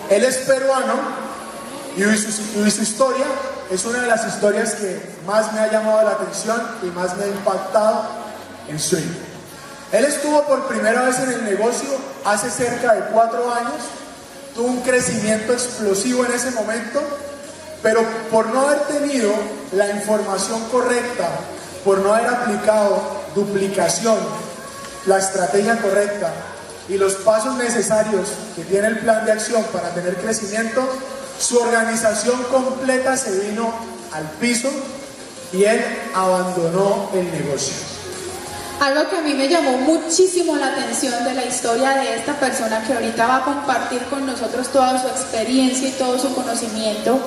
Él es peruano y su historia es una de las historias que más me ha llamado la atención y más me ha impactado en Swing. Él estuvo por primera vez en el negocio hace cerca de 4 años, tuvo un crecimiento explosivo en ese momento, pero por no haber tenido la información correcta, por no haber aplicado duplicación, la estrategia correcta y los pasos necesarios que tiene el plan de acción para tener crecimiento, su organización completa se vino al piso y él abandonó el negocio. Algo que a mí me llamó muchísimo la atención de la historia de esta persona que ahorita va a compartir con nosotros toda su experiencia y todo su conocimiento,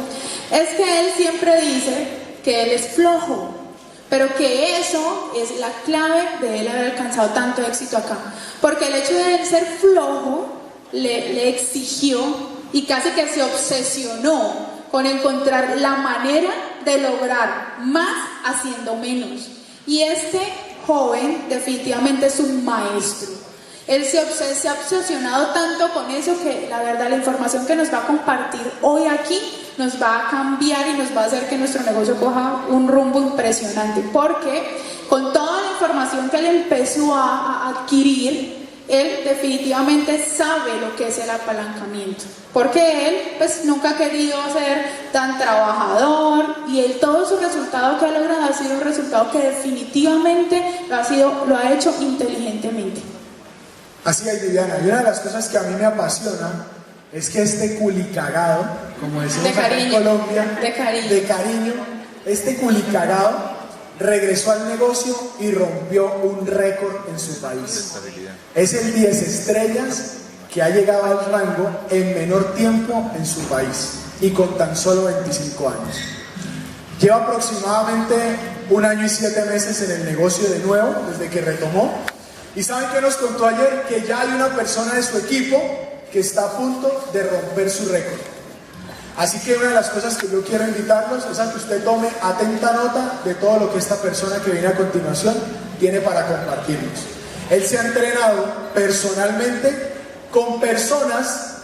es que él siempre dice que él es flojo, pero que eso es la clave de él haber alcanzado tanto éxito acá. Porque el hecho de él ser flojo le exigió y casi que se obsesionó con encontrar la manera de lograr más haciendo menos. Y este joven definitivamente es un maestro. Él se ha obsesionado tanto con eso que la verdad la información que nos va a compartir hoy aquí nos va a cambiar y nos va a hacer que nuestro negocio coja un rumbo impresionante, porque con toda la información que él empezó a adquirir, él definitivamente sabe lo que es el apalancamiento, porque él pues nunca ha querido ser tan trabajador y él todo su resultado que ha logrado ha sido un resultado que definitivamente lo ha hecho inteligentemente. Así es, Viviana, y una de las cosas que a mí me apasiona es que este culicagado, como decimos acá en Colombia, de cariño, este culicagado regresó al negocio y rompió un récord en su país. Es el 10 estrellas que ha llegado al rango en menor tiempo en su país y con tan solo 25 años. Lleva aproximadamente 1 año y 7 meses en el negocio de nuevo, desde que retomó. ¿Y saben qué nos contó ayer? Que ya hay una persona de su equipo que está a punto de romper su récord. Así que una de las cosas que yo quiero invitarlos es a que usted tome atenta nota de todo lo que esta persona que viene a continuación tiene para compartirnos. Él se ha entrenado personalmente con personas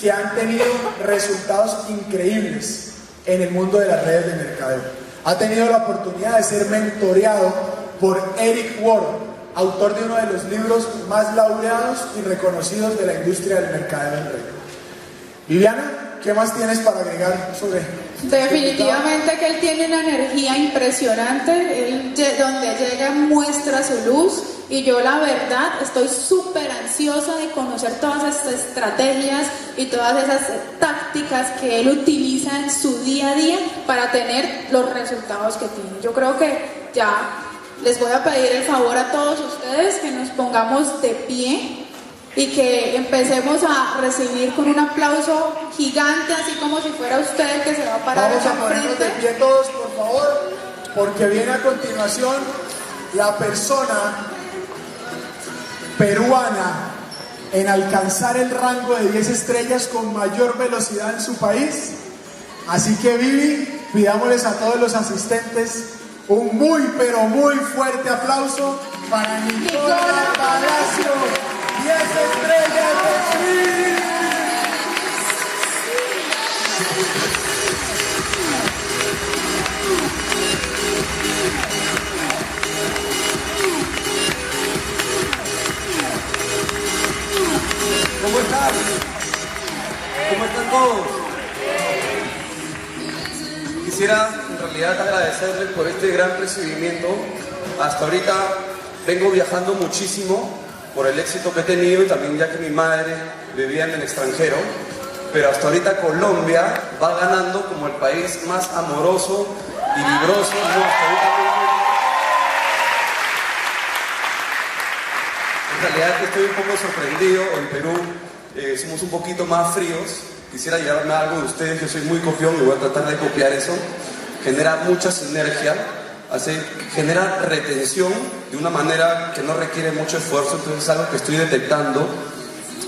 que han tenido resultados increíbles en el mundo de las redes de mercadeo. Ha tenido la oportunidad de ser mentoreado por Eric Ward, autor de uno de los libros más laureados y reconocidos de la industria del mercadeo en red. Viviana, ¿qué más tienes para agregar sobre? Definitivamente que él tiene una energía impresionante, él donde llega muestra su luz y yo la verdad estoy súper ansiosa de conocer todas estas estrategias y todas esas tácticas que él utiliza en su día a día para tener los resultados que tiene. Yo creo que ya les voy a pedir el favor a todos ustedes que nos pongamos de pie y que empecemos a recibir con un aplauso gigante, así como si fuera usted que se va a parar. Vamos a ponernos de pie todos, por favor, porque viene a continuación la persona peruana en alcanzar el rango de 10 estrellas con mayor velocidad en su país. Así que Vivi, pidámosles a todos los asistentes un muy pero muy fuerte aplauso para Nicola Palacio, 10 estrellas de Swing. ¿Cómo están? ¿Cómo están todos? Quisiera en realidad agradecerles por este gran recibimiento. Hasta ahorita vengo viajando muchísimo por el éxito que he tenido y también ya que mi madre vivía en el extranjero, pero hasta ahorita Colombia va ganando como el país más amoroso y vibroso. No, hasta ahorita en realidad que estoy un poco sorprendido. En Perú somos un poquito más fríos. Quisiera llevarme algo de ustedes, yo soy muy copión y voy a tratar de copiar eso. Genera mucha sinergia, genera retención de una manera que no requiere mucho esfuerzo. Entonces es algo que estoy detectando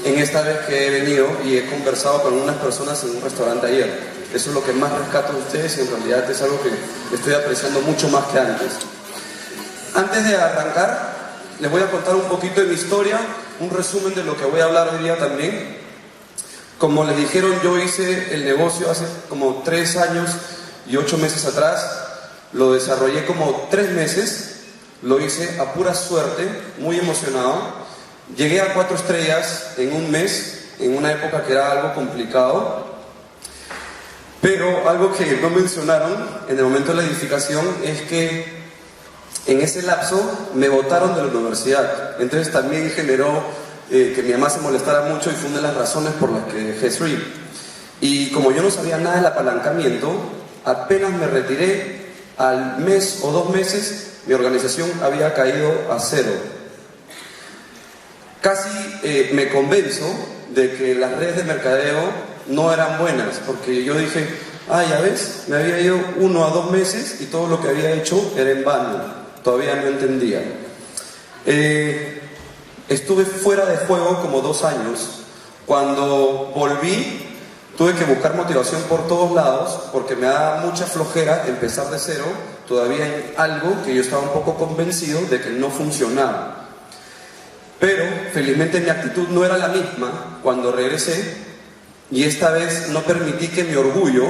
en esta vez que he venido y he conversado con unas personas en un restaurante ayer. Eso es lo que más rescato de ustedes y en realidad es algo que estoy apreciando mucho más que antes. Antes de arrancar, les voy a contar un poquito de mi historia, un resumen de lo que voy a hablar hoy día también. Como les dijeron, yo hice el negocio hace como 3 años y 8 meses atrás. Lo desarrollé como 3 meses. Lo hice a pura suerte, muy emocionado. Llegué a 4 estrellas en un mes, en una época que era algo complicado. Pero algo que no mencionaron en el momento de la edificación es que en ese lapso me botaron de la universidad. Entonces también generó que mi mamá se molestara mucho y fue una de las razones por las que dejé Stream. Y como yo no sabía nada del apalancamiento, apenas me retiré, al mes o 2 meses, mi organización había caído a 0. Casi me convenzo de que las redes de mercadeo no eran buenas, porque yo dije, ya ves, me había ido 1 a 2 meses y todo lo que había hecho era en vano, todavía no entendía. Estuve fuera de juego como 2 años. Cuando volví, tuve que buscar motivación por todos lados, porque me daba mucha flojera empezar de cero, todavía en algo que yo estaba un poco convencido de que no funcionaba. Pero felizmente mi actitud no era la misma cuando regresé, y esta vez no permití que mi orgullo,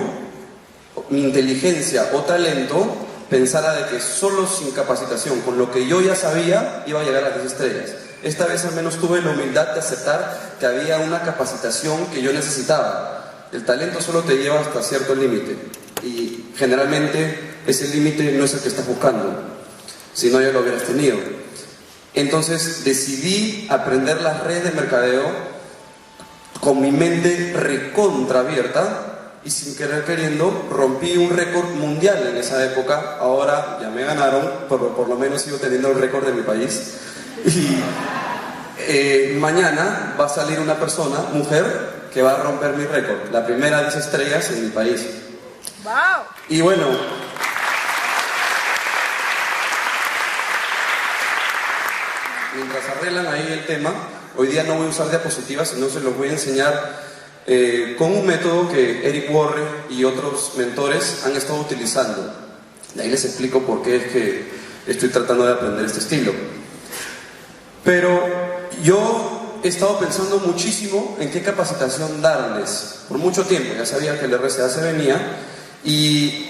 mi inteligencia o talento pensara de que solo sin capacitación, con lo que yo ya sabía, iba a llegar a las 10 estrellas. Esta vez al menos tuve la humildad de aceptar que había una capacitación que yo necesitaba. El talento solo te lleva hasta cierto límite, y generalmente ese límite no es el que estás buscando, si no ya lo hubieras tenido. Entonces decidí aprender las redes de mercadeo con mi mente recontra abierta, y sin querer queriendo rompí un récord mundial en esa época. Ahora ya me ganaron, por lo menos sigo teniendo el récord de mi país. Y mañana va a salir una persona, mujer, que va a romper mi récord, la primera 10 estrellas en mi país. ¡Wow! Y bueno, mientras arreglan ahí el tema, hoy día no voy a usar diapositivas, sino se los voy a enseñar con un método que Eric Worre y otros mentores han estado utilizando. De ahí les explico por qué es que estoy tratando de aprender este estilo. Pero yo he estado pensando muchísimo en qué capacitación darles. Por mucho tiempo, ya sabía que el RCA se venía, y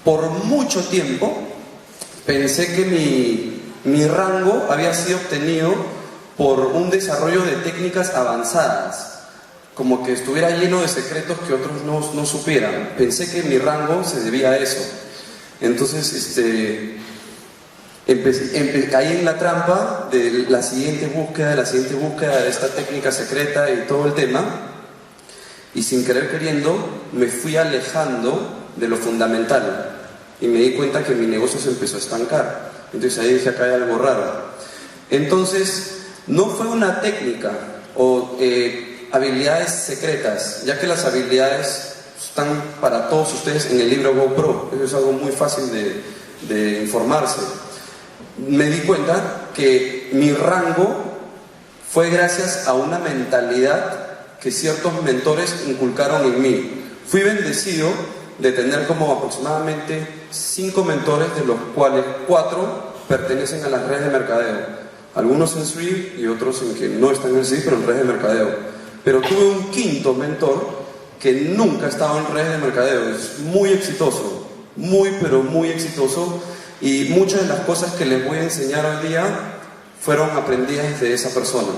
por mucho tiempo pensé que mi rango había sido obtenido por un desarrollo de técnicas avanzadas, como que estuviera lleno de secretos que otros no supieran. Pensé que mi rango se debía a eso. Entonces caí en la trampa de la siguiente búsqueda de esta técnica secreta y todo el tema, y sin querer queriendo me fui alejando de lo fundamental, y me di cuenta que mi negocio se empezó a estancar. Entonces ahí dije, acá hay algo raro. Entonces no fue una técnica o habilidades secretas, ya que las habilidades están para todos ustedes en el libro GoPro. Eso es algo muy fácil de informarse. Me di cuenta que mi rango fue gracias a una mentalidad que ciertos mentores inculcaron en mí. Fui bendecido de tener como aproximadamente 5 mentores, de los cuales 4 pertenecen a las redes de mercadeo. Algunos en SWIFT y otros en que no están en SWIFT, pero en redes de mercadeo. Pero tuve un 5.º mentor que nunca ha estado en redes de mercadeo. Es muy exitoso, pero muy exitoso, y muchas de las cosas que les voy a enseñar hoy día fueron aprendidas de esa persona.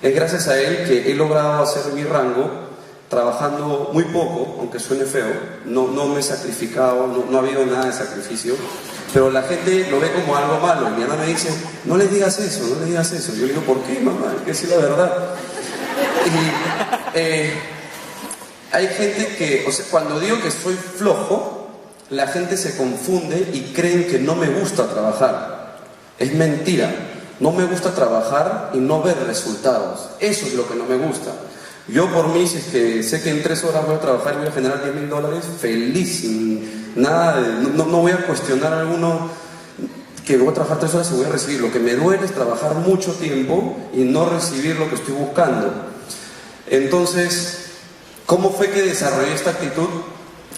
Es gracias a él que he logrado hacer mi rango trabajando muy poco, aunque suene feo. No me he sacrificado, no ha habido nada de sacrificio, pero la gente lo ve como algo malo. Mi mamá me dice, no le digas eso. Yo le digo, ¿por qué, mamá? Es que sí, la verdad. Y hay gente que, o sea, cuando digo que soy flojo, la gente se confunde y creen que no me gusta trabajar. Es mentira. No me gusta trabajar y no ver resultados. Eso es lo que no me gusta. Yo por mí, si es que sé que en 3 horas voy a trabajar y voy a generar $10.000, feliz, sin nada no voy a cuestionar a alguno que voy a trabajar 3 horas y voy a recibir. Lo que me duele es trabajar mucho tiempo y no recibir lo que estoy buscando. Entonces, ¿cómo fue que desarrollé esta actitud?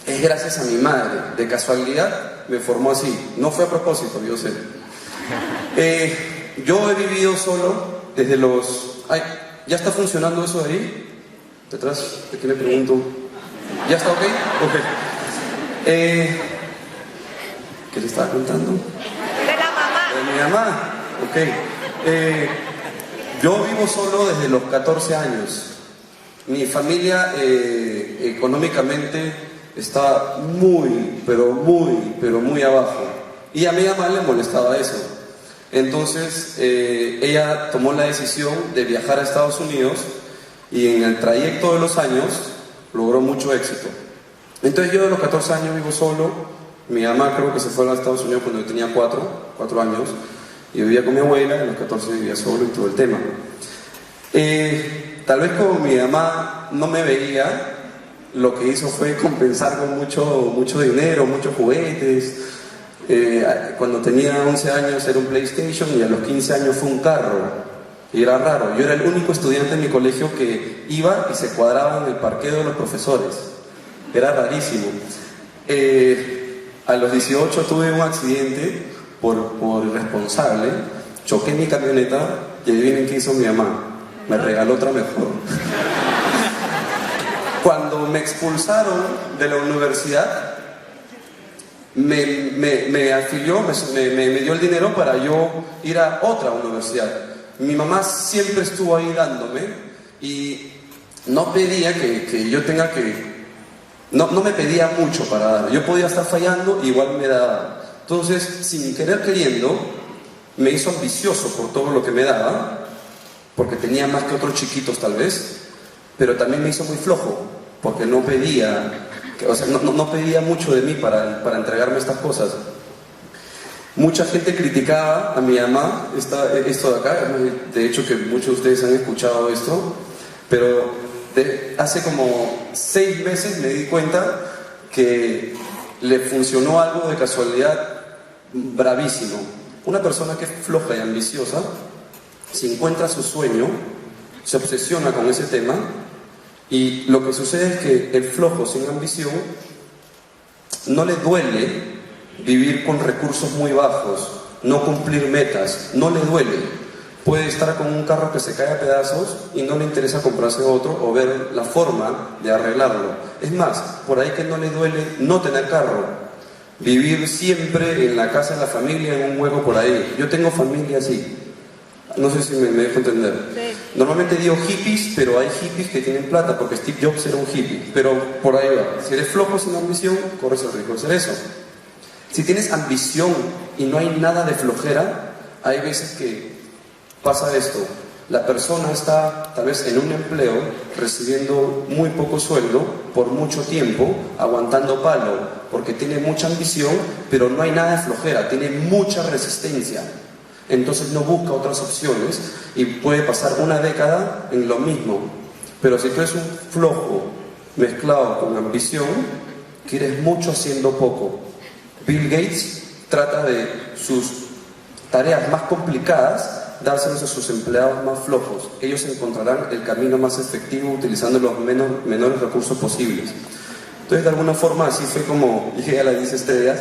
Es gracias a mi madre. De casualidad me formó así. No fue a propósito, yo sé. Yo he vivido solo desde los... ¿Ya está funcionando eso de ahí? Detrás, ¿de quién le pregunto? ¿Ya está ok? Ok. ¿Qué le estaba contando? De la mamá. De mi mamá. Ok. Yo vivo solo desde los 14 años. Mi familia económicamente está muy, pero muy abajo. Y a mi mamá le molestaba eso. Entonces, ella tomó la decisión de viajar a Estados Unidos y en el trayecto de los años logró mucho éxito. Entonces yo de los 14 años vivo solo. Mi mamá creo que se fue a los Estados Unidos cuando yo tenía 4 años. Y vivía con mi abuela, en los 14 vivía solo y todo el tema. Tal vez como mi mamá no me veía, lo que hizo fue compensar con mucho dinero, muchos juguetes. Cuando tenía 11 años era un PlayStation y a los 15 años fue un carro. Y era raro, yo era el único estudiante en mi colegio que iba y se cuadraba en el parqueo de los profesores. Era rarísimo. A los 18 tuve un accidente por irresponsable, choqué mi camioneta y adivinen qué hizo mi mamá, me regaló otra mejor. Cuando me expulsaron de la universidad, me afilió, me dio el dinero para yo ir a otra universidad. Mi mamá siempre estuvo ahí dándome y no pedía que yo tenga que... No me pedía mucho para dar. Yo podía estar fallando, igual me daba. Entonces, sin querer queriendo, me hizo ambicioso por todo lo que me daba, porque tenía más que otros chiquitos tal vez, pero también me hizo muy flojo, porque no pedía, no pedía mucho de mí para entregarme estas cosas. Mucha gente criticaba a mi mamá esto de acá, de hecho que muchos de ustedes han escuchado esto, pero hace como 6 meses me di cuenta que le funcionó algo de casualidad bravísimo. Una persona que es floja y ambiciosa, si encuentra su sueño, se obsesiona con ese tema y lo que sucede es que el flojo sin ambición no le duele vivir con recursos muy bajos, no cumplir metas, no le duele. Puede estar con un carro que se cae a pedazos y no le interesa comprarse otro o ver la forma de arreglarlo. Es más, por ahí que no le duele no tener carro, vivir siempre en la casa de la familia, en un hueco por ahí. Yo tengo familia así, no sé si me dejo entender. Sí. Normalmente digo hippies, pero hay hippies que tienen plata, porque Steve Jobs era un hippie, pero por ahí va. Si eres flojo sin ambición, corres el riesgo de hacer eso. Si tienes ambición y no hay nada de flojera, hay veces que pasa esto, la persona está tal vez en un empleo recibiendo muy poco sueldo por mucho tiempo, aguantando palo, porque tiene mucha ambición, pero no hay nada de flojera, tiene mucha resistencia. Entonces no busca otras opciones y puede pasar una década en lo mismo. Pero si tú eres un flojo mezclado con ambición, quieres mucho haciendo poco. Bill Gates trata de sus tareas más complicadas dárselos a sus empleados más flojos. Ellos encontrarán el camino más efectivo utilizando los menores recursos posibles. Entonces, de alguna forma, así fue como llegué a las 10 estrellas,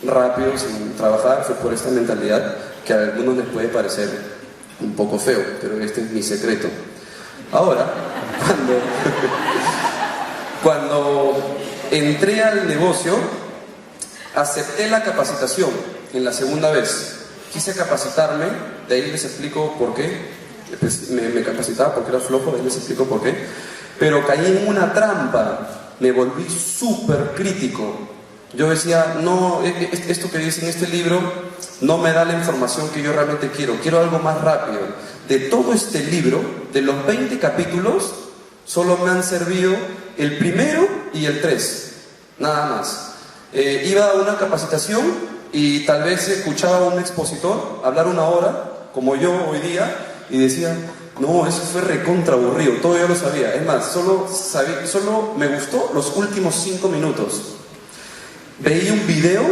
rápido, sin trabajar. Fue por esta mentalidad que a algunos les puede parecer un poco feo, pero este es mi secreto. Ahora, cuando entré al negocio, acepté la capacitación en la segunda vez. Quise capacitarme, de ahí les explico por qué. Me capacitaba porque era flojo, de ahí les explico por qué. Pero caí en una trampa, me volví súper crítico. Yo decía, no, esto que dice en este libro no me da la información que yo realmente quiero algo más rápido. De todo este libro, de los 20 capítulos, solo me han servido el primero y el 3, nada más. Iba a una capacitación y tal vez escuchaba a un expositor hablar 1 hora, como yo hoy día, y decía, no, eso fue recontra aburrido, todo yo lo sabía. Es más, solo me gustó los últimos 5 minutos. Veía un video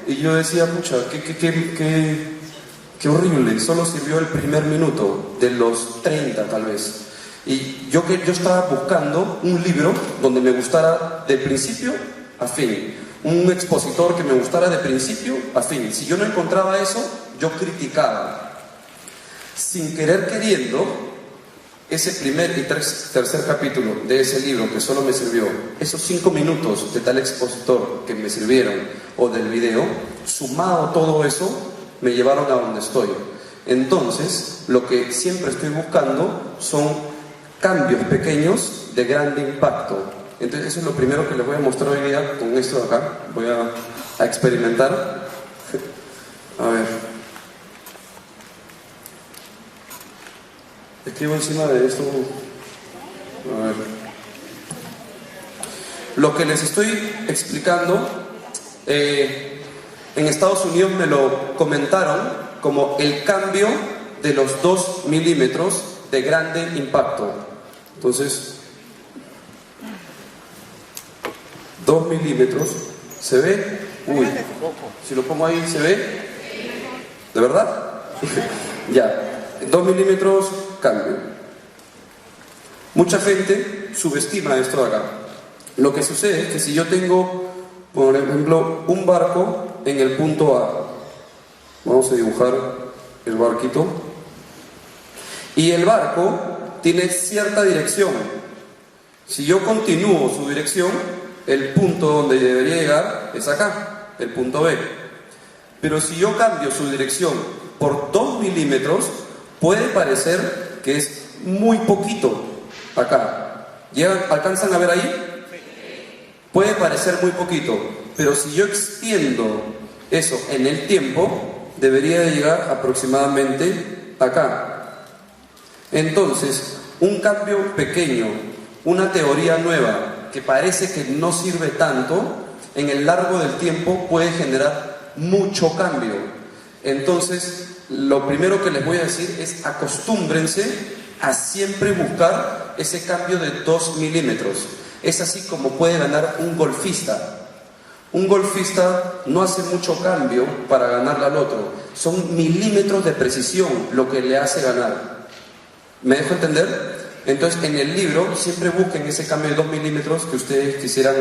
y yo decía, pucha, qué horrible, solo sirvió el primer minuto, de los 30 tal vez. Y yo estaba buscando un libro donde me gustara de principio a fin. Un expositor que me gustara de principio a fin. Si yo no encontraba eso, yo criticaba. Sin querer queriendo, ese primer y tercer capítulo de ese libro que solo me sirvió, esos 5 minutos de tal expositor que me sirvieron, o del video, sumado todo eso, me llevaron a donde estoy. Entonces, lo que siempre estoy buscando son cambios pequeños de grande impacto. Entonces, eso es lo primero que les voy a mostrar hoy día con esto de acá. Voy a experimentar. A ver. Escribo encima de esto. A ver. Lo que les estoy explicando, en Estados Unidos me lo comentaron como el cambio de los 2 milímetros de grande impacto. Entonces, 2 milímetros, ¿se ve? Uy, si lo pongo ahí, ¿se ve? ¿De verdad? Ya, 2 milímetros, cambio. Mucha gente subestima esto de acá. Lo que sucede es que si yo tengo, por ejemplo, un barco en el punto A, vamos a dibujar el barquito, y el barco tiene cierta dirección. Si yo continúo su dirección, el punto donde debería llegar es acá, el punto B. Pero si yo cambio su dirección por 2 milímetros, puede parecer que es muy poquito acá. ¿Alcanzan a ver ahí? Puede parecer muy poquito, pero si yo extiendo eso en el tiempo, debería de llegar aproximadamente acá. Entonces, un cambio pequeño, una teoría nueva que parece que no sirve tanto, en el largo del tiempo puede generar mucho cambio. Entonces, lo primero que les voy a decir es acostúmbrense a siempre buscar ese cambio de 2 milímetros. Es así como puede ganar un golfista. Un golfista no hace mucho cambio para ganarle al otro. Son milímetros de precisión lo que le hace ganar. ¿Me dejo entender? Entonces, en el libro siempre busquen ese cambio de 2 milímetros que ustedes quisieran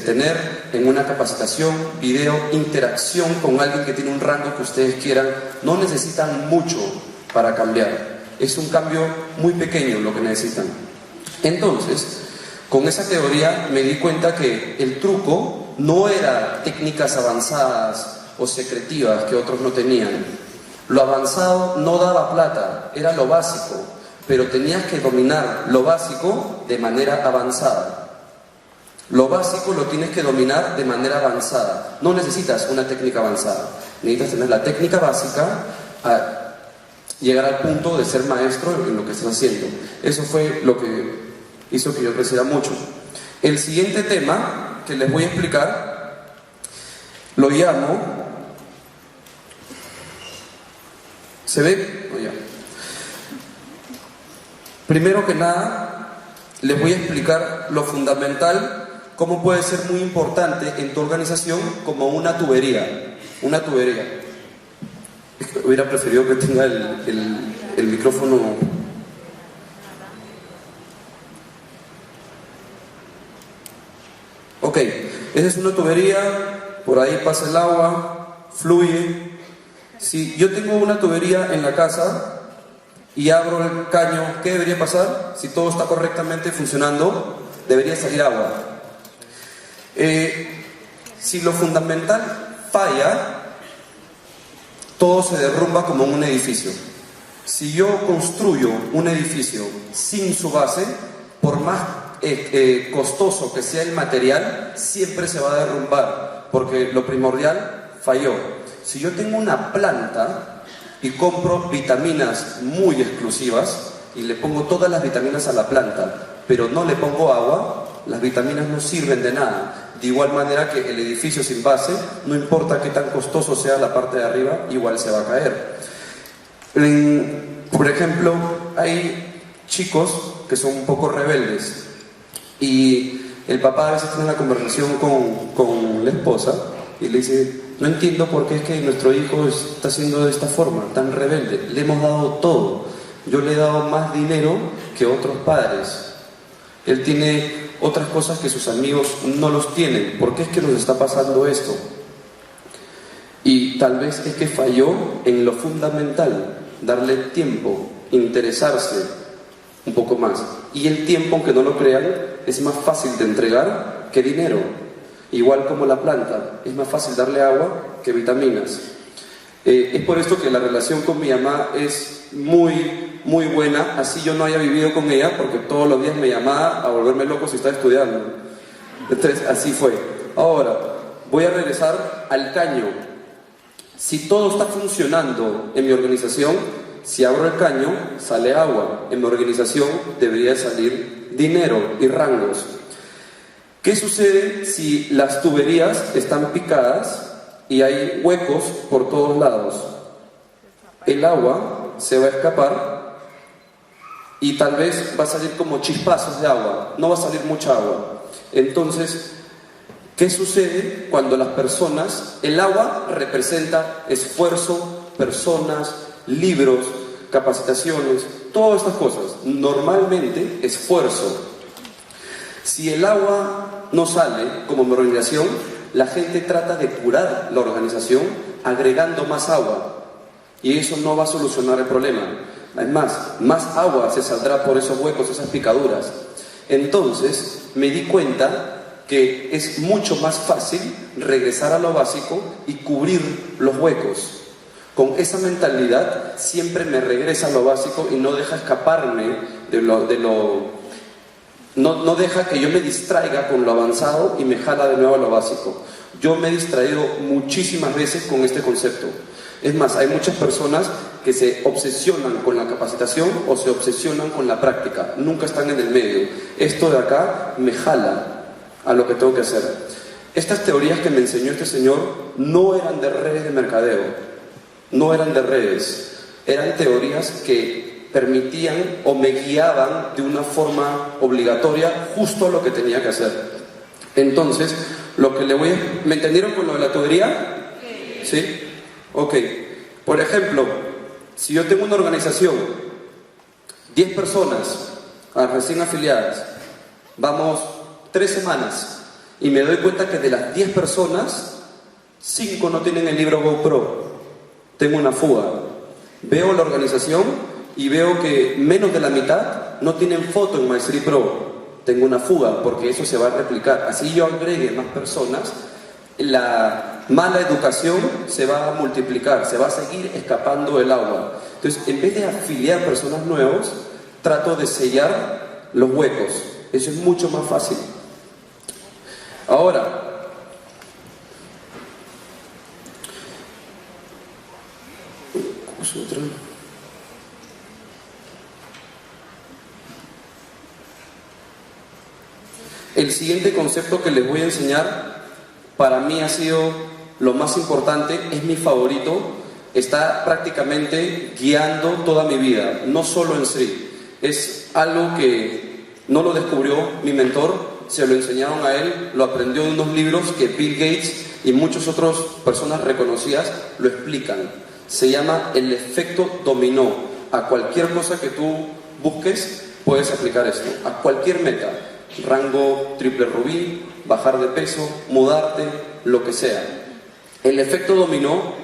tener en una capacitación, video, interacción con alguien que tiene un rango que ustedes quieran. No necesitan mucho para cambiar. Es un cambio muy pequeño lo que necesitan. Entonces, con esa teoría me di cuenta que el truco no era técnicas avanzadas o secretivas que otros no tenían. Lo avanzado no daba plata, era lo básico, pero tenías que dominar lo básico de manera avanzada. Lo básico lo tienes que dominar de manera avanzada. No necesitas una técnica avanzada, necesitas tener la técnica básica a llegar al punto de ser maestro en lo que estás haciendo. Eso fue lo que hizo que yo creciera mucho. El siguiente tema que les voy a explicar lo llamo, ¿se ve? Oh, ya. Primero que nada les voy a explicar lo fundamental, cómo puede ser muy importante en tu organización como una tubería. Una tubería. Hubiera preferido que tenga el micrófono. Ok, esa es una tubería, por ahí pasa el agua, fluye. Si yo tengo una tubería en la casa y abro el caño, ¿qué debería pasar? Si todo está correctamente funcionando, debería salir agua. Si lo fundamental falla, todo se derrumba como un edificio. Si yo construyo un edificio sin su base, por más costoso que sea el material, siempre se va a derrumbar, porque lo primordial falló. Si yo tengo una planta y compro vitaminas muy exclusivas y le pongo todas las vitaminas a la planta, pero no le pongo agua, las vitaminas no sirven de nada. De igual manera que el edificio sin base, no importa qué tan costoso sea la parte de arriba, igual se va a caer. Por ejemplo, hay chicos que son un poco rebeldes y el papá a veces tiene una conversación con la esposa y le dice: no entiendo por qué es que nuestro hijo está haciendo de esta forma, tan rebelde. Le hemos dado todo. Yo le he dado más dinero que otros padres. Él tiene otras cosas que sus amigos no los tienen. ¿Por qué es que nos está pasando esto? Y tal vez es que falló en lo fundamental, darle tiempo, interesarse, un poco más. Y el tiempo, aunque no lo crean, es más fácil de entregar que dinero. Igual como la planta, es más fácil darle agua que vitaminas. Es por esto que la relación con mi mamá es muy, muy buena, así yo no haya vivido con ella, porque todos los días me llamaba a volverme loco si estaba estudiando. Entonces, así fue. Ahora, voy a regresar al caño. Si todo está funcionando en mi organización, si abro el caño, sale agua. En mi organización debería salir dinero y rangos. ¿Qué sucede si las tuberías están picadas y hay huecos por todos lados? El agua se va a escapar y tal vez va a salir como chispazos de agua, no va a salir mucha agua. Entonces, ¿qué sucede cuando las personas, el agua representa esfuerzo, personas, libros, capacitaciones, todas estas cosas, normalmente esfuerzo. Si el agua no sale como mi organización, la gente trata de curar la organización agregando más agua y eso no va a solucionar el problema. Además, más agua se saldrá por esos huecos, esas picaduras. Entonces me di cuenta que es mucho más fácil regresar a lo básico y cubrir los huecos. Con esa mentalidad siempre me regresa a lo básico y no deja escaparme no deja que yo me distraiga con lo avanzado y me jala de nuevo a lo básico. Yo me he distraído muchísimas veces con este concepto. Es más, hay muchas personas que se obsesionan con la capacitación o se obsesionan con la práctica. Nunca están en el medio. Esto de acá me jala a lo que tengo que hacer. Estas teorías que me enseñó este señor no eran de redes de mercadeo, no eran de redes, eran teorías que permitían o me guiaban de una forma obligatoria justo a lo que tenía que hacer. Entonces, lo que ¿me entendieron con lo de la tubería? ¿Sí? Ok. Por ejemplo, si yo tengo una organización, 10 personas recién afiliadas, vamos 3 semanas, y me doy cuenta que de las 10 personas, 5 no tienen el libro GoPro. Tengo una fuga. Veo la organización y veo que menos de la mitad no tienen foto en Maestri Pro. Tengo una fuga, porque eso se va a replicar. Así yo agregue más personas, la mala educación se va a multiplicar, se va a seguir escapando el agua. Entonces, en vez de afiliar personas nuevas, trato de sellar los huecos. Eso es mucho más fácil. Ahora, el siguiente concepto que les voy a enseñar, para mí ha sido lo más importante, es mi favorito, está prácticamente guiando toda mi vida, no solo en Sri. Es algo que no lo descubrió mi mentor, se lo enseñaron a él, lo aprendió de unos libros que Bill Gates y muchas otras personas reconocidas lo explican. Se llama el efecto dominó. A cualquier cosa que tú busques, puedes aplicar esto. A cualquier meta. Rango triple rubí, bajar de peso, mudarte, lo que sea. El efecto dominó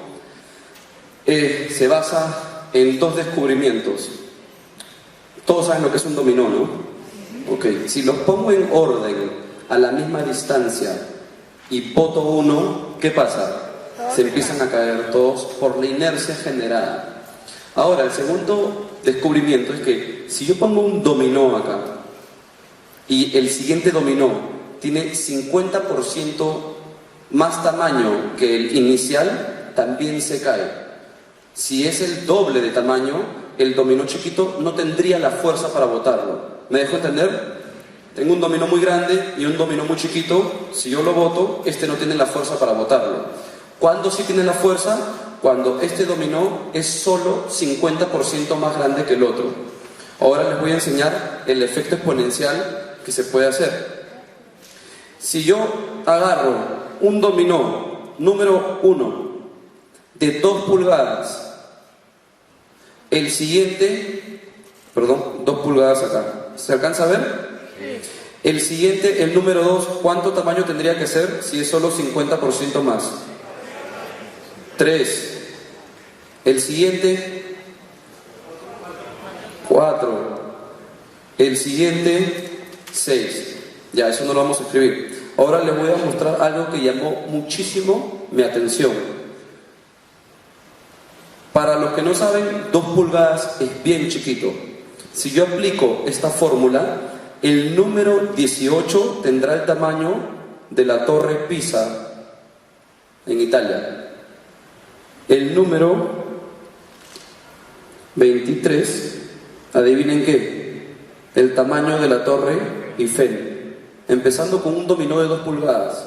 se basa en 2 descubrimientos. Todos saben lo que es un dominó, ¿no? Ok, si los pongo en orden, a la misma distancia, y boto uno, ¿qué pasa? Se empiezan a caer todos por la inercia generada. Ahora, el segundo descubrimiento es que si yo pongo un dominó acá y el siguiente dominó tiene 50% más tamaño que el inicial, también se cae. Si es el doble de tamaño, el dominó chiquito no tendría la fuerza para botarlo. ¿Me dejo entender? Tengo un dominó muy grande y un dominó muy chiquito. Si yo lo boto, este no tiene la fuerza para botarlo. ¿Cuándo sí tiene la fuerza? Cuando este dominó es solo 50% más grande que el otro. Ahora les voy a enseñar el efecto exponencial que se puede hacer. Si yo agarro un dominó número 1 de 2 pulgadas, el siguiente, 2 pulgadas acá, ¿se alcanza a ver? Sí. El siguiente, el número 2, ¿cuánto tamaño tendría que ser si es solo 50% más? 3. El siguiente, 4. El siguiente, 6. Ya, eso no lo vamos a escribir. Ahora les voy a mostrar algo que llamó muchísimo mi atención. Para los que no saben, 2 pulgadas es bien chiquito. Si yo aplico esta fórmula, el número 18 tendrá el tamaño de la Torre Pisa en Italia. El número 23, adivinen qué, el tamaño de la Torre Eiffel, empezando con un dominó de 2 pulgadas.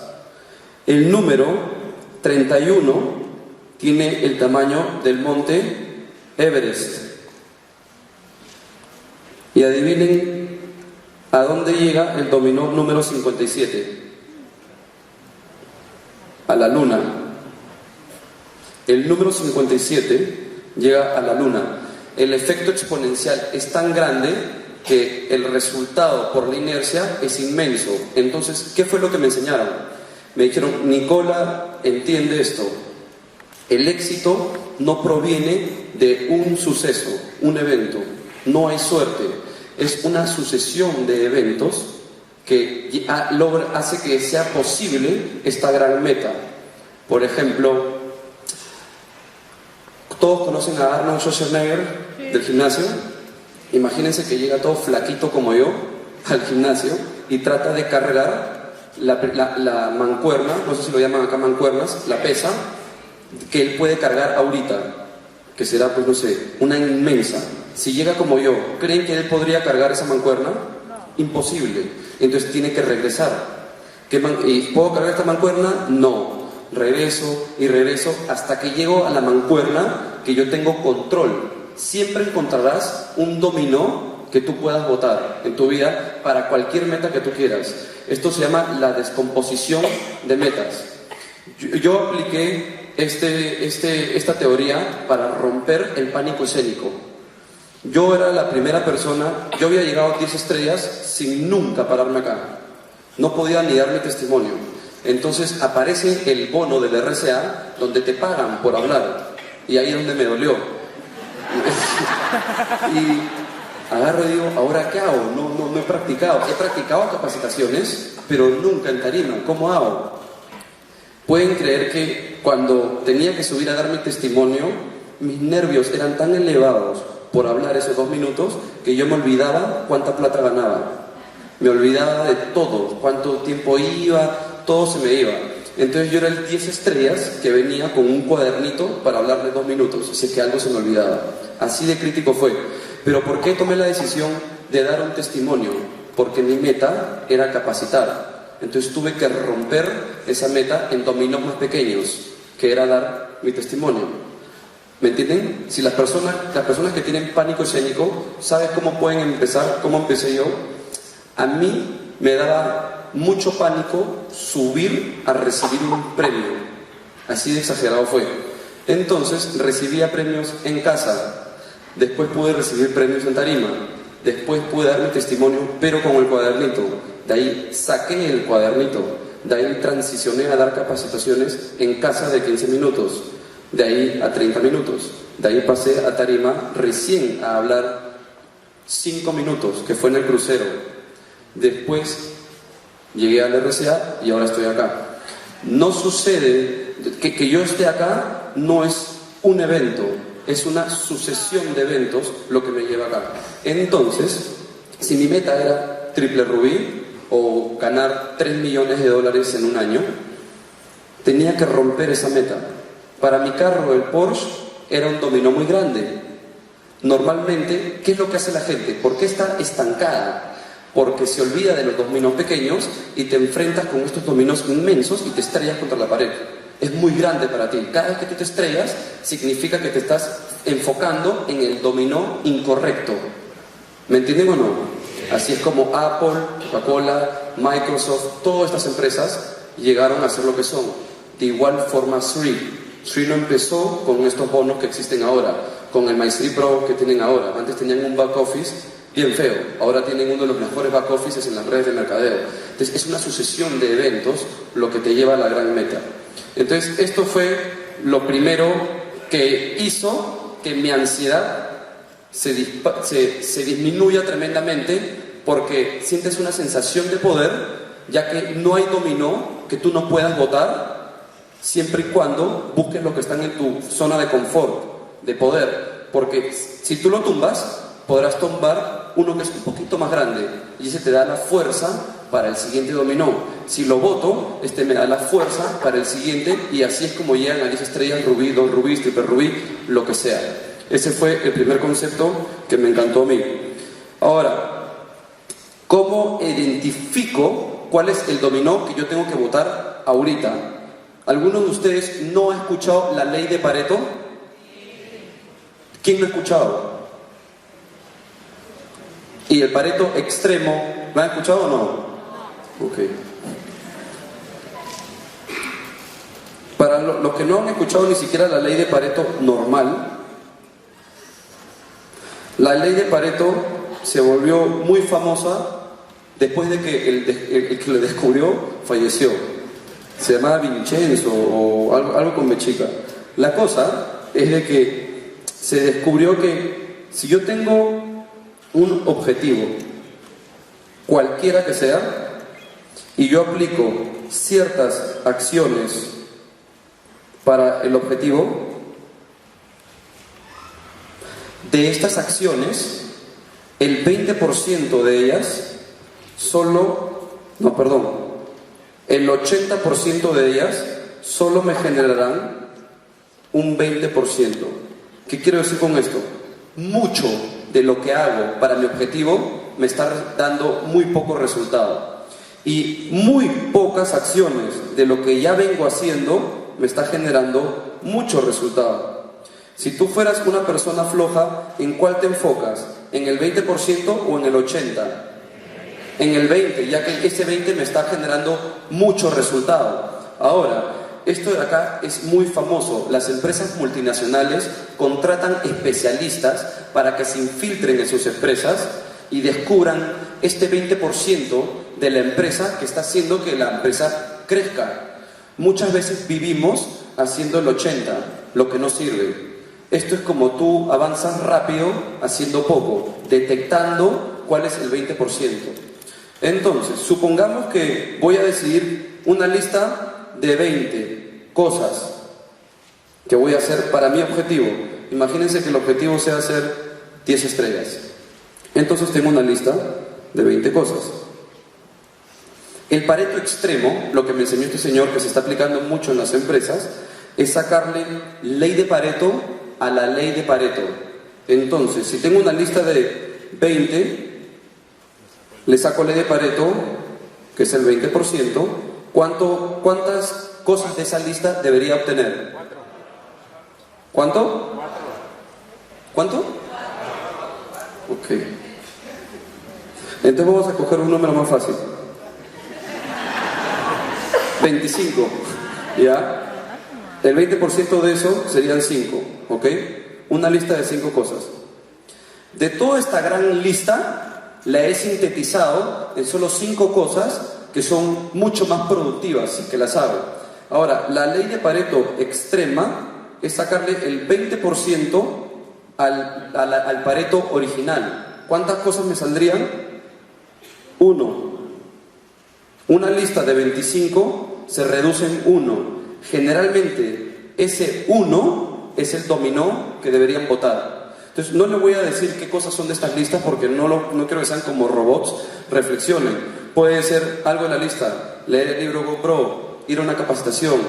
El número 31 tiene el tamaño del monte Everest. Y adivinen a dónde llega el dominó número 57. A la Luna. El número 57 llega a la Luna. El efecto exponencial es tan grande que el resultado por la inercia es inmenso. Entonces, ¿qué fue lo que me enseñaron? Me dijeron, Nicola, entiende esto. El éxito no proviene de un suceso, un evento. No hay suerte. Es una sucesión de eventos que hace que sea posible esta gran meta. Por ejemplo, todos conocen a Arnold Schwarzenegger del gimnasio. Imagínense que llega todo flaquito como yo al gimnasio y trata de cargar la mancuerna, no sé si lo llaman acá mancuernas, la pesa que él puede cargar ahorita, que será, pues no sé, una inmensa. Si llega como yo, ¿creen que él podría cargar esa mancuerna? Imposible. Entonces tiene que regresar. ¿Y puedo cargar esta mancuerna? No. Regreso y regreso hasta que llego a la mancuerna que yo tengo control. Siempre encontrarás un dominó que tú puedas botar en tu vida para cualquier meta que tú quieras. Esto se llama la descomposición de metas. Yo apliqué esta teoría para romper el pánico escénico. Yo era la primera persona, yo había llegado a 10 estrellas sin nunca pararme acá. No podía ni dar mi testimonio. Entonces aparece el bono del RCA donde te pagan por hablar. Y ahí es donde me dolió. Y agarro y digo, ¿ahora qué hago? No he practicado. He practicado capacitaciones, pero nunca en tarima. ¿Cómo hago? Pueden creer que cuando tenía que subir a dar mi testimonio, mis nervios eran tan elevados por hablar esos 2 minutos que yo me olvidaba cuánta plata ganaba. Me olvidaba de todo, cuánto tiempo iba, todo se me iba. Entonces yo era el 10 estrellas que venía con un cuadernito para hablar de 2 minutos, así que algo se me olvidaba. Así de crítico fue. Pero ¿por qué tomé la decisión de dar un testimonio? Porque mi meta era capacitar. Entonces tuve que romper esa meta en dominós más pequeños, que era dar mi testimonio. ¿Me entienden? Si las personas que tienen pánico escénico, ¿sabes cómo pueden empezar? ¿Cómo empecé yo? A mí me daba mucho pánico subir a recibir un premio. Así de exagerado fue. Entonces recibía premios en casa. Después pude recibir premios en tarima. Después pude dar mi testimonio, pero con el cuadernito. De ahí saqué el cuadernito. De ahí transicioné a dar capacitaciones en casa de 15 minutos. De ahí a 30 minutos. De ahí pasé a tarima recién a hablar 5 minutos, que fue en el crucero. Después llegué al RCA y ahora estoy acá. No sucede, que yo esté acá no es un evento, es una sucesión de eventos lo que me lleva acá. Entonces, si mi meta era triple rubí o ganar $3 millones en un año, tenía que romper esa meta. Para mi carro, el Porsche, era un dominó muy grande. Normalmente, ¿qué es lo que hace la gente? ¿Por qué está estancada? Porque se olvida de los dominos pequeños y te enfrentas con estos dominos inmensos y te estrellas contra la pared. Es muy grande para ti. Cada vez que tú te estrellas, significa que te estás enfocando en el dominó incorrecto. ¿Me entienden o no? Así es como Apple, Coca-Cola, Microsoft, todas estas empresas llegaron a ser lo que son. De igual forma, Sri no empezó con estos bonos que existen ahora, con el MySri Pro que tienen ahora. Antes tenían un back office bien feo, ahora tienen uno de los mejores back offices en las redes de mercadeo. Entonces es una sucesión de eventos lo que te lleva a la gran meta. Entonces esto fue lo primero que hizo que mi ansiedad se disminuya tremendamente porque sientes una sensación de poder, ya que no hay dominó que tú no puedas botar siempre y cuando busques lo que están en tu zona de confort, de poder. Porque si tú lo tumbas, podrás tumbar uno que es un poquito más grande y ese te da la fuerza para el siguiente dominó. Si lo boto, este me da la fuerza para el siguiente, y así es como llegan a 10 estrellas, rubí, 2 rubíes, triple rubí, lo que sea. Ese fue el primer concepto que me encantó a mí. Ahora, ¿cómo identifico cuál es el dominó que yo tengo que botar ahorita? ¿Alguno de ustedes no ha escuchado la ley de Pareto? ¿Quién lo ha escuchado? ¿Y el Pareto extremo, lo han escuchado o no? Ok. Para los que no han escuchado ni siquiera la ley de Pareto normal, la ley de Pareto se volvió muy famosa después de que el que lo descubrió falleció. Se llamaba Vincenzo o algo con mechica. La cosa es de que se descubrió que si yo tengo un objetivo, cualquiera que sea, y yo aplico ciertas acciones para el objetivo, de estas acciones, el 20% de ellas el 80% de ellas solo me generarán un 20%. ¿Qué quiero decir con esto? Mucho de lo que hago para mi objetivo me está dando muy poco resultado, y muy pocas acciones de lo que ya vengo haciendo me está generando mucho resultado. Si tú fueras una persona floja, ¿en cuál te enfocas? ¿En el 20% o en el 80%? En el 20%, ya que ese 20% me está generando mucho resultado. Ahora, esto de acá es muy famoso. Las empresas multinacionales contratan especialistas para que se infiltren en sus empresas y descubran este 20% de la empresa que está haciendo que la empresa crezca. Muchas veces vivimos haciendo el 80%, lo que no sirve. Esto es como tú avanzas rápido haciendo poco, detectando cuál es el 20%. Entonces, supongamos que voy a decidir una lista de 20 cosas que voy a hacer para mi objetivo. Imagínense que el objetivo sea hacer 10 estrellas. Entonces tengo una lista de 20 cosas. El Pareto extremo, lo que me enseñó este señor, que se está aplicando mucho en las empresas, es sacarle ley de Pareto a la ley de Pareto. Entonces, si tengo una lista de 20, le saco ley de Pareto, que es el 20%, ¿cuántas cosas de esa lista debería obtener? ¿Cuánto? ¿Cuánto? Ok. Entonces vamos a coger un número más fácil. 25, ¿ya? El 20% de eso serían 5, ¿ok? Una lista de 5 cosas. De toda esta gran lista, la he sintetizado en solo 5 cosas que son mucho más productivas, si que las hago. Ahora, la ley de Pareto extrema es sacarle el 20% al Pareto original. ¿Cuántas cosas me saldrían? 1. Una lista de 25 se reduce en 1. Generalmente ese 1 es el dominó que deberían votar. Entonces no le voy a decir qué cosas son de estas listas porque no quiero que sean como robots. Reflexionen. Puede ser algo en la lista: leer el libro GoPro, ir a una capacitación,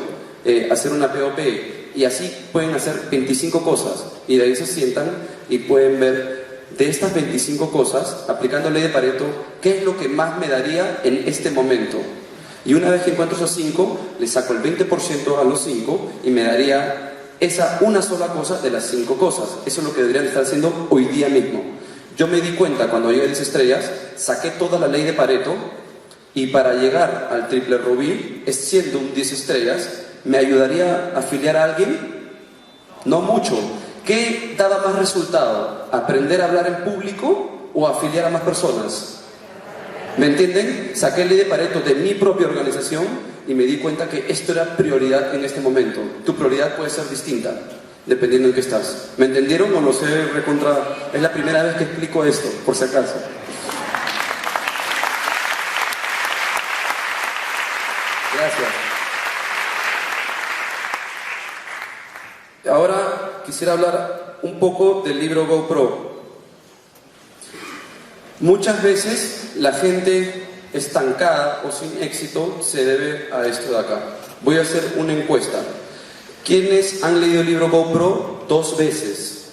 hacer una POP, y así pueden hacer 25 cosas, y de ahí se sientan y pueden ver de estas 25 cosas, aplicando ley de Pareto, qué es lo que más me daría en este momento. Y una vez que encuentro esos 5, le saco el 20% a los 5 y me daría esa una sola cosa de las 5 cosas. Eso es lo que deberían estar haciendo hoy día mismo. Yo me di cuenta cuando llegué a 10 estrellas, saqué toda la ley de Pareto, y para llegar al triple rubí, siendo un 10 estrellas, ¿me ayudaría a afiliar a alguien? No mucho. ¿Qué daba más resultado? ¿Aprender a hablar en público o afiliar a más personas? ¿Me entienden? Saqué ley de Pareto de mi propia organización y me di cuenta que esto era prioridad en este momento. Tu prioridad puede ser distinta. dependiendo en qué estás. ¿Me entendieron o no sé recontra? Es la primera vez que explico esto, por si acaso. Gracias. Ahora quisiera hablar un poco del libro GoPro. Muchas veces la gente estancada o sin éxito se debe a esto de acá. Voy a hacer una encuesta. ¿Quiénes han leído el libro GoPro 2 veces?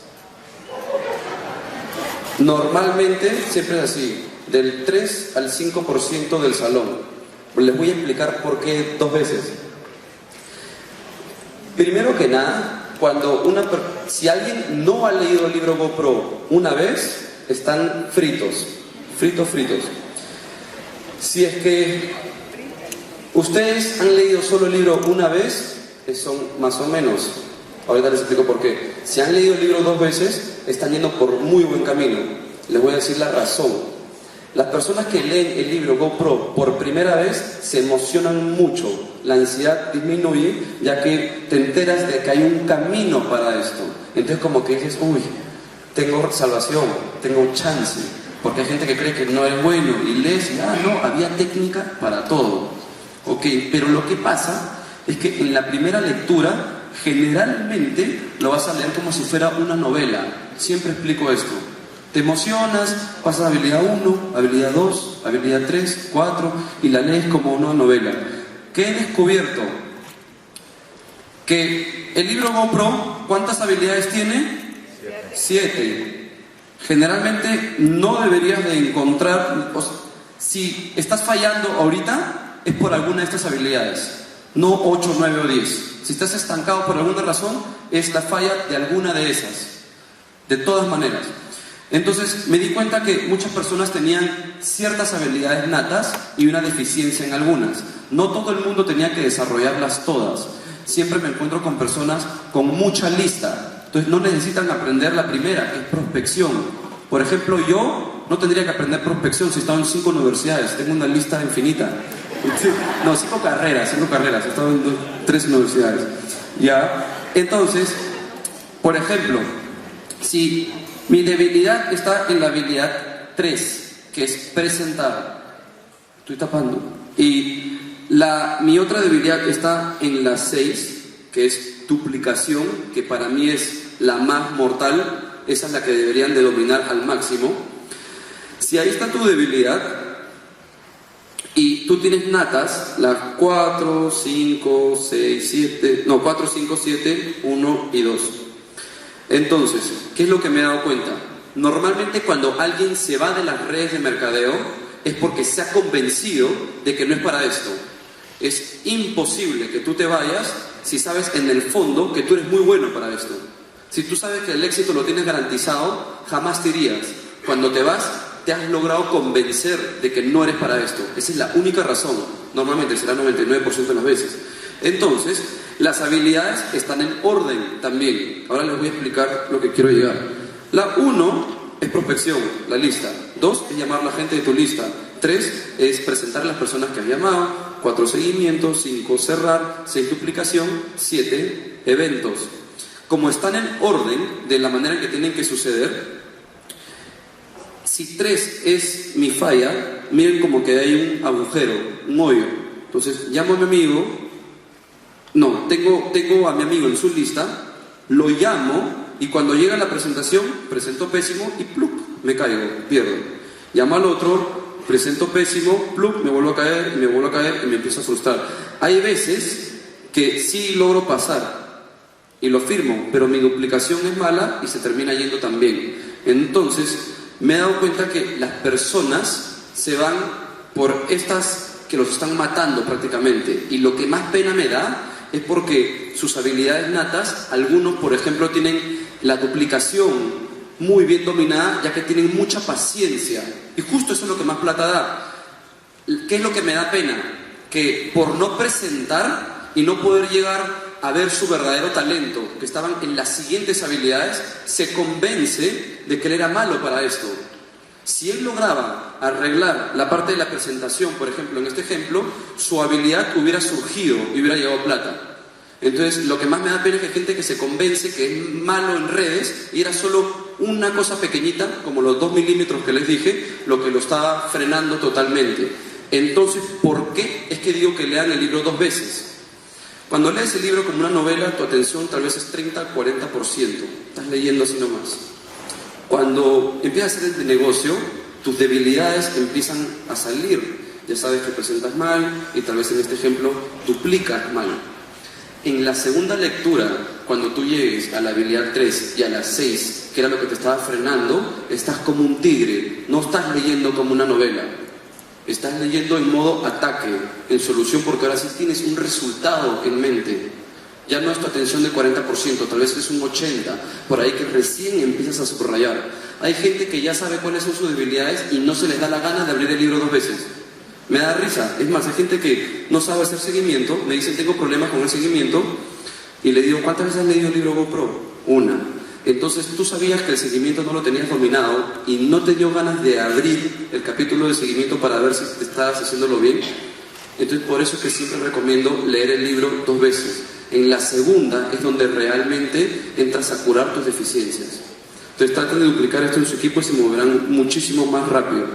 Normalmente siempre es así, del 3 al 5% del salón. Les voy a explicar por qué 2 veces. Primero que nada, si alguien no ha leído el libro GoPro una vez, están fritos. Si es que ustedes han leído solo el libro una vez, son más o menos. Ahorita les explico por qué. Si han leído el libro 2 veces, están yendo por muy buen camino. Les voy a decir la razón. Las personas que leen el libro GoPro por primera vez se emocionan mucho. La ansiedad disminuye, ya que te enteras de que hay un camino para esto. Entonces como que dices, uy, tengo salvación, tengo chance. Porque hay gente que cree que no es bueno y lees, no, había técnica para todo. Ok, pero lo que pasa es que en la primera lectura generalmente lo vas a leer como si fuera una novela. Siempre explico esto. Te emocionas, pasas a habilidad 1, habilidad 2, habilidad 3, 4 y la lees como una novela. ¿Qué he descubierto? Que el libro GoPro, ¿cuántas habilidades tiene? 7. Generalmente no deberías de encontrar, si estás fallando ahorita, es por alguna de estas habilidades, no 8, 9 o 10. Si estás estancado por alguna razón, es la falla de alguna de esas, de todas maneras. Entonces me di cuenta que muchas personas tenían ciertas habilidades natas y una deficiencia en algunas. No todo el mundo tenía que desarrollarlas todas. Siempre me encuentro con personas con mucha lista. Entonces no necesitan aprender la primera, que es prospección. Por ejemplo, yo no tendría que aprender prospección si he estado en 5 universidades. Tengo una lista infinita. No, 5 carreras. He estado en 3 universidades. ¿Ya? Entonces, por ejemplo, si mi debilidad está en la habilidad 3, que es presentar. Estoy tapando. Y mi otra debilidad está en la 6, que es duplicación, que para mí es la más mortal. Esa es la que deberían de dominar al máximo. Si ahí está tu debilidad y tú tienes natas, las 4, 5, 6, 7, no, 4, 5, 7, 1 y 2. Entonces, ¿qué es lo que me he dado cuenta? Normalmente cuando alguien se va de las redes de mercadeo es porque se ha convencido de que no es para esto. Es imposible que tú te vayas si sabes en el fondo que tú eres muy bueno para esto. Si tú sabes que el éxito lo tienes garantizado, jamás te irías. Cuando te vas, te has logrado convencer de que no eres para esto. Esa es la única razón. Normalmente será 99% de las veces. Entonces, las habilidades están en orden también. Ahora les voy a explicar lo que quiero llegar. La 1 es prospección, la lista. 2 es llamar a la gente de tu lista. 3 es presentar a las personas que has llamado. 4 seguimiento. 5 cerrar. 6 duplicación. 7 eventos. Como están en orden de la manera en que tienen que suceder, si 3 es mi falla, miren como que hay un agujero, un hoyo. Entonces llamo a mi amigo, tengo a mi amigo en su lista, lo llamo y cuando llega la presentación, presento pésimo y ¡plup! Me caigo, pierdo. Llamo al otro, presento pésimo, ¡plup! Me vuelvo a caer y me empiezo a frustrar. Hay veces que sí logro pasar y lo firmo, pero mi duplicación es mala y se termina yendo también. Entonces me he dado cuenta que las personas se van por estas que los están matando prácticamente, y lo que más pena me da es porque sus habilidades natas, algunos por ejemplo tienen la duplicación muy bien dominada, ya que tienen mucha paciencia, y justo eso es lo que más plata da. ¿Qué es lo que me da pena? Que por no presentar y no poder llegar a ver su verdadero talento, que estaban en las siguientes habilidades, se convence de que él era malo para esto. Si él lograba arreglar la parte de la presentación, por ejemplo, en este ejemplo, su habilidad hubiera surgido y hubiera llegado plata. Entonces, lo que más me da pena es que hay gente que se convence que es malo en redes y era solo una cosa pequeñita, como los 2 milímetros que les dije, lo que lo estaba frenando totalmente. Entonces, ¿por qué es que digo que lean el libro 2 veces? Cuando lees el libro como una novela, tu atención tal vez es 30 al 40%. Estás leyendo así nomás. Cuando empiezas a hacer el negocio, tus debilidades empiezan a salir. Ya sabes que presentas mal y tal vez en este ejemplo duplicas mal. En la segunda lectura, cuando tú llegues a la habilidad 3 y a la 6, que era lo que te estaba frenando, estás como un tigre, no estás leyendo como una novela. Estás leyendo en modo ataque, en solución, porque ahora sí tienes un resultado en mente. Ya no es tu atención de 40%, tal vez es un 80%, por ahí que recién empiezas a subrayar. Hay gente que ya sabe cuáles son sus debilidades y no se les da la gana de abrir el libro 2 veces. Me da risa. Es más, hay gente que no sabe hacer seguimiento, me dicen tengo problemas con el seguimiento, y le digo, ¿cuántas veces has leído el libro GoPro? Una. Entonces tú sabías que el seguimiento no lo tenías dominado y no te dio ganas de abrir el capítulo de seguimiento para ver si te estabas haciéndolo bien. Entonces por eso es que siempre recomiendo leer el libro 2 veces. En la segunda es donde realmente entras a curar tus deficiencias. Entonces traten de duplicar esto en su equipo y se moverán muchísimo más rápido.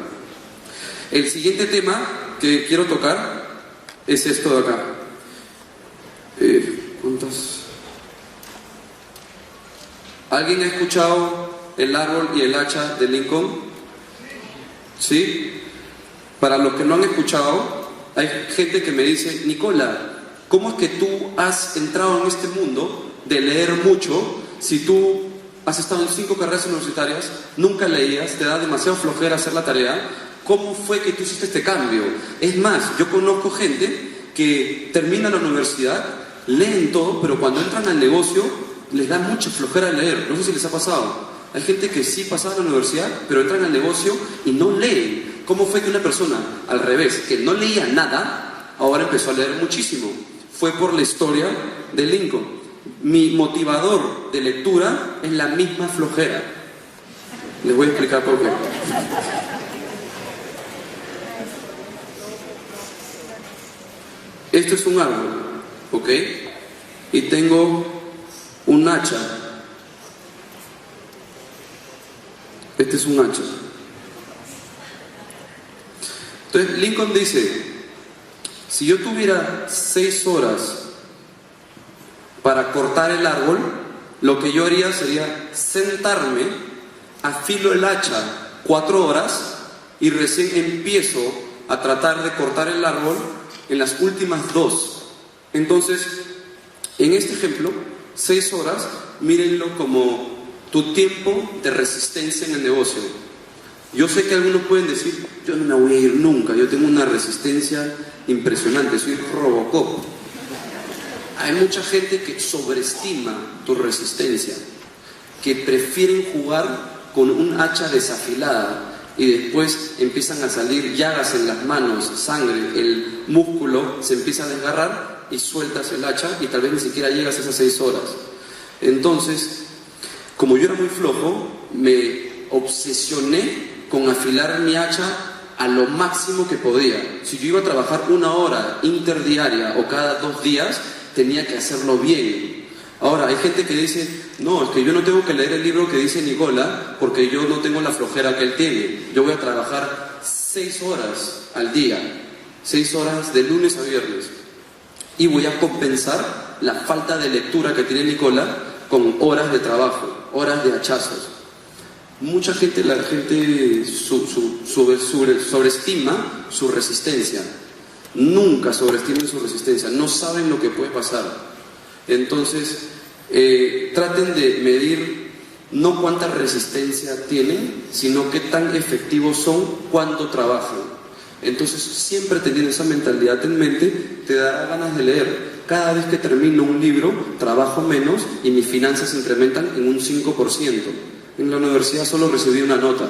El siguiente tema que quiero tocar es esto de acá. ¿Cuántas? ¿Alguien ha escuchado El árbol y el hacha de Lincoln? ¿Sí? Para los que no han escuchado, hay gente que me dice, Nicola, ¿cómo es que tú has entrado en este mundo de leer mucho si tú has estado en 5 carreras universitarias, nunca leías, te da demasiado flojera hacer la tarea? ¿Cómo fue que tú hiciste este cambio? Es más, yo conozco gente que termina la universidad, leen todo, pero cuando entran al negocio les da mucha flojera leer. No sé si les ha pasado. Hay gente que sí pasaba a la universidad, pero entran al negocio y no leen. ¿Cómo fue que una persona, al revés, que no leía nada, ahora empezó a leer muchísimo? Fue por la historia de Lincoln. Mi motivador de lectura es la misma flojera. Les voy a explicar por qué. Esto es un árbol, ¿ok? Y tengo un hacha. Este es un hacha. Entonces Lincoln dice, si yo tuviera 6 horas para cortar el árbol, lo que yo haría sería sentarme, afilo el hacha 4 horas y recién empiezo a tratar de cortar el árbol en las últimas 2. Entonces, en este ejemplo, 6 horas, mírenlo como tu tiempo de resistencia en el negocio. Yo sé que algunos pueden decir, yo no me voy a ir nunca, yo tengo una resistencia impresionante, soy Robocop. Hay mucha gente que sobreestima tu resistencia, que prefieren jugar con un hacha desafilada y después empiezan a salir llagas en las manos, sangre, el músculo se empieza a desgarrar y sueltas el hacha y tal vez ni siquiera llegas a esas 6 horas. Entonces, como yo era muy flojo, me obsesioné con afilar mi hacha a lo máximo que podía. Si yo iba a trabajar 1 hora interdiaria o cada 2 días, tenía que hacerlo bien. Ahora, hay gente que dice, no, es que yo no tengo que leer el libro que dice Nicola porque yo no tengo la flojera que él tiene. Yo voy a trabajar 6 horas al día, 6 horas de lunes a viernes. Y voy a compensar la falta de lectura que tiene Nicola con horas de trabajo, horas de hachazos. Mucha gente, la gente sobreestima su resistencia. Nunca sobreestimen su resistencia, no saben lo que puede pasar. Entonces, traten de medir no cuánta resistencia tienen, sino qué tan efectivos son cuando trabajan. Entonces, siempre teniendo esa mentalidad en mente, te dará ganas de leer. Cada vez que termino un libro, trabajo menos y mis finanzas se incrementan en un 5%. En la universidad solo recibí una nota.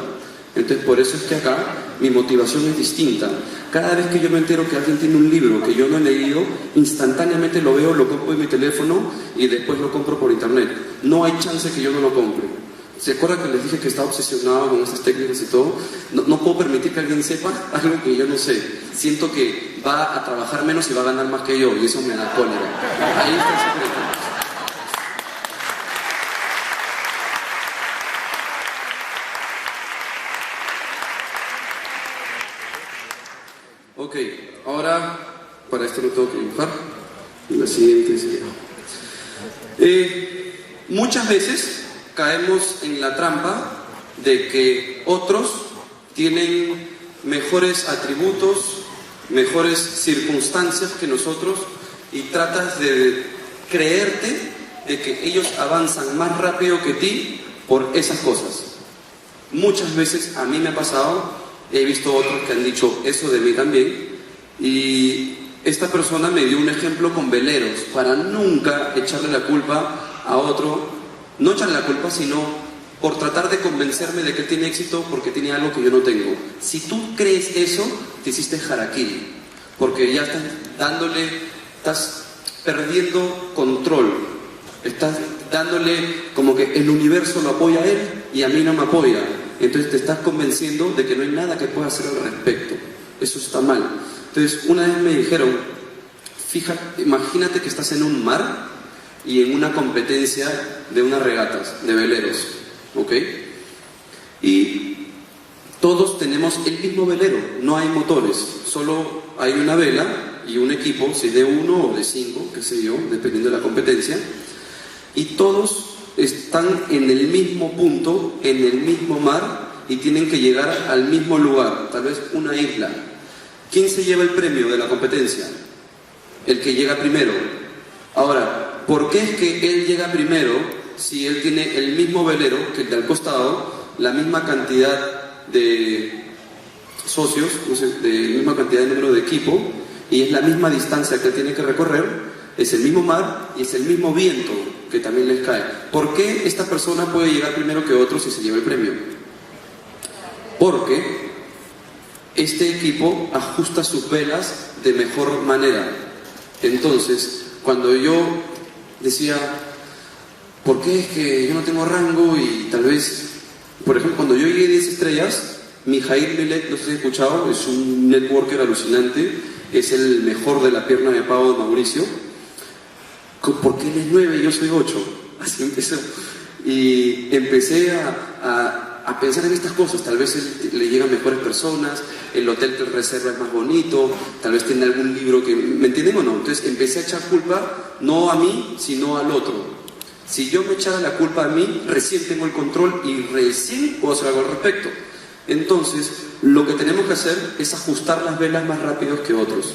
Entonces, por eso es que acá mi motivación es distinta. Cada vez que yo me entero que alguien tiene un libro que yo no he leído, instantáneamente lo veo, lo compro en mi teléfono y después lo compro por internet. No hay chance que yo no lo compre. ¿Se acuerdan que les dije que estaba obsesionado con esas técnicas y todo? No puedo permitir que alguien sepa algo que yo no sé. Siento que va a trabajar menos y va a ganar más que yo, y eso me da cólera. Ahí está el secreto. Ok, ahora para esto lo tengo que dibujar. La siguiente sería. Muchas veces caemos en la trampa de que otros tienen mejores atributos, mejores circunstancias que nosotros, y tratas de creerte de que ellos avanzan más rápido que ti por esas cosas. Muchas veces a mí me ha pasado, he visto otros que han dicho eso de mí también, y esta persona me dio un ejemplo con veleros para nunca echarle la culpa a otro. No echarle la culpa, sino por tratar de convencerme de que tiene éxito porque tiene algo que yo no tengo. Si tú crees eso, te hiciste harakiri, porque ya estás perdiendo control, estás dándole como que el universo lo apoya a él y a mí no me apoya. Entonces te estás convenciendo de que no hay nada que pueda hacer al respecto. Eso está mal. Entonces una vez me dijeron, fíjate, imagínate que estás en un mar y en una competencia de unas regatas de veleros, ¿ok? Y todos tenemos el mismo velero, no hay motores, solo hay una vela y un equipo, si de 1 o de 5, qué sé yo, dependiendo de la competencia, y todos están en el mismo punto, en el mismo mar, y tienen que llegar al mismo lugar, tal vez una isla. ¿Quién se lleva el premio de la competencia? El que llega primero. Ahora, ¿por qué es que él llega primero si él tiene el mismo velero que el de al costado, la misma cantidad de socios, no sé, la misma cantidad de número de equipo, y es la misma distancia que él tiene que recorrer, es el mismo mar y es el mismo viento que también les cae? ¿Por qué esta persona puede llegar primero que otro si se lleva el premio? Porque este equipo ajusta sus velas de mejor manera. Entonces, cuando yo decía, ¿por qué es que yo no tengo rango? Y tal vez, por ejemplo, cuando yo llegué a 10 estrellas, Mijail Milet, no sé si han escuchado, es un networker alucinante, es el mejor de la pierna de pavo de Mauricio. ¿Por qué él es 9 y yo soy 8? Así empezó. Y empecé a pensar en estas cosas. Tal vez le llegan mejores personas, el hotel que reserva es más bonito, tal vez tiene algún libro que... ¿Me entienden o no? Entonces empecé a echar culpa no a mí, sino al otro. Si yo me echara la culpa a mí, recién tengo el control y recién puedo hacer algo al respecto. Entonces, lo que tenemos que hacer es ajustar las velas más rápido que otros.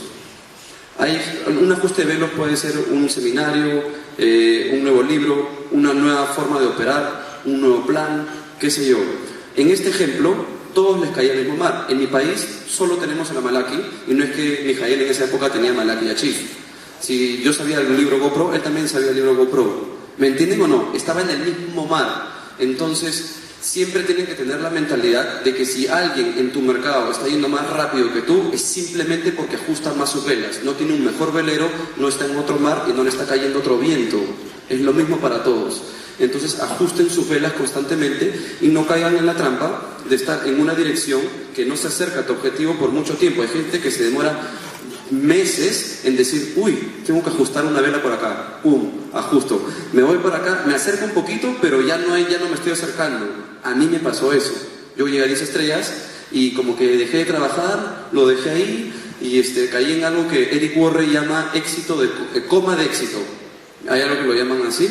Un ajuste de velos puede ser un seminario, un nuevo libro, una nueva forma de operar, un nuevo plan, qué sé yo. En este ejemplo, todos les caía el mismo mar. En mi país solo tenemos a la Malaki, y no es que Mijail en esa época tenía Malaki y Achieve. Si yo sabía del libro GoPro, él también sabía del libro GoPro. ¿Me entienden o no? Estaba en el mismo mar. Entonces, siempre tienen que tener la mentalidad de que si alguien en tu mercado está yendo más rápido que tú, es simplemente porque ajusta más sus velas. No tiene un mejor velero, no está en otro mar y no le está cayendo otro viento. Es lo mismo para todos. Entonces, ajusten sus velas constantemente y no caigan en la trampa de estar en una dirección que no se acerca a tu objetivo por mucho tiempo. Hay gente que se demora meses en decir, uy, tengo que ajustar una vela por acá, pum, ajusto, me voy por acá, me acerco un poquito, pero ya no me estoy acercando. A mí me pasó eso. Yo llegué a 10 estrellas y como que dejé de trabajar, lo dejé ahí y caí en algo que Eric Worre llama éxito coma de éxito. Hay algo que lo llaman así,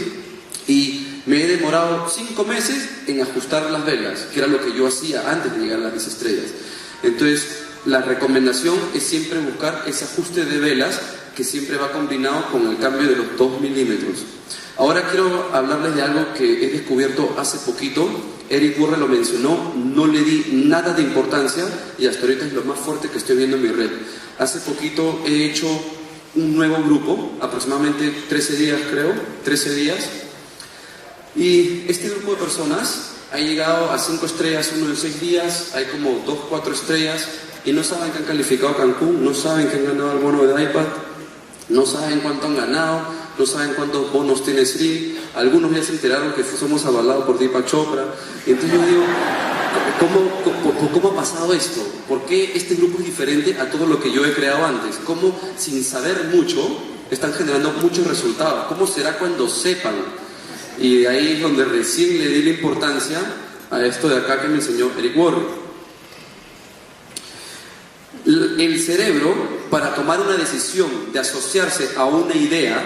y me he demorado 5 meses en ajustar las velas, que era lo que yo hacía antes de llegar a las 10 estrellas. Entonces, la recomendación es siempre buscar ese ajuste de velas que siempre va combinado con el cambio de los 2 milímetros. Ahora quiero hablarles de algo que he descubierto hace poquito. Eric Worre lo mencionó, no le di nada de importancia y hasta ahorita es lo más fuerte que estoy viendo en mi red. Hace poquito he hecho un nuevo grupo, aproximadamente 13 días creo, 13 días. Y este grupo de personas ha llegado a 5 estrellas uno de 6 días, hay como 2, 4 estrellas. Y no saben que han calificado a Cancún, no saben que han ganado el bono de iPad, no saben cuánto han ganado, no saben cuántos bonos tiene Sri, algunos ya se enteraron que somos avalados por Deepak Chopra. Entonces yo digo, ¿cómo ha pasado esto? ¿Por qué este grupo es diferente a todo lo que yo he creado antes? ¿Cómo, sin saber mucho, están generando muchos resultados? ¿Cómo será cuando sepan? Y de ahí es donde recién le di la importancia a esto de acá que me enseñó Eric Worre. El cerebro, para tomar una decisión de asociarse a una idea,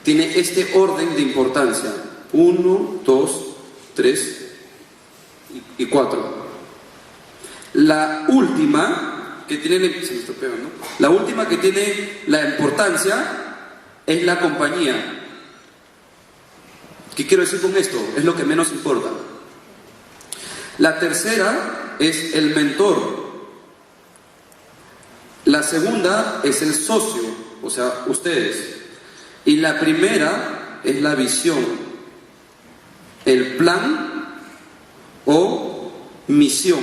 tiene este orden de importancia: 1, 2, 3 y 4. La última que tiene, se me está pegando, la última que tiene la importancia es la compañía. ¿Qué quiero decir con esto? Es lo que menos importa. La tercera es el mentor. La segunda es el socio, o sea, ustedes. Y la primera es la visión, el plan o misión.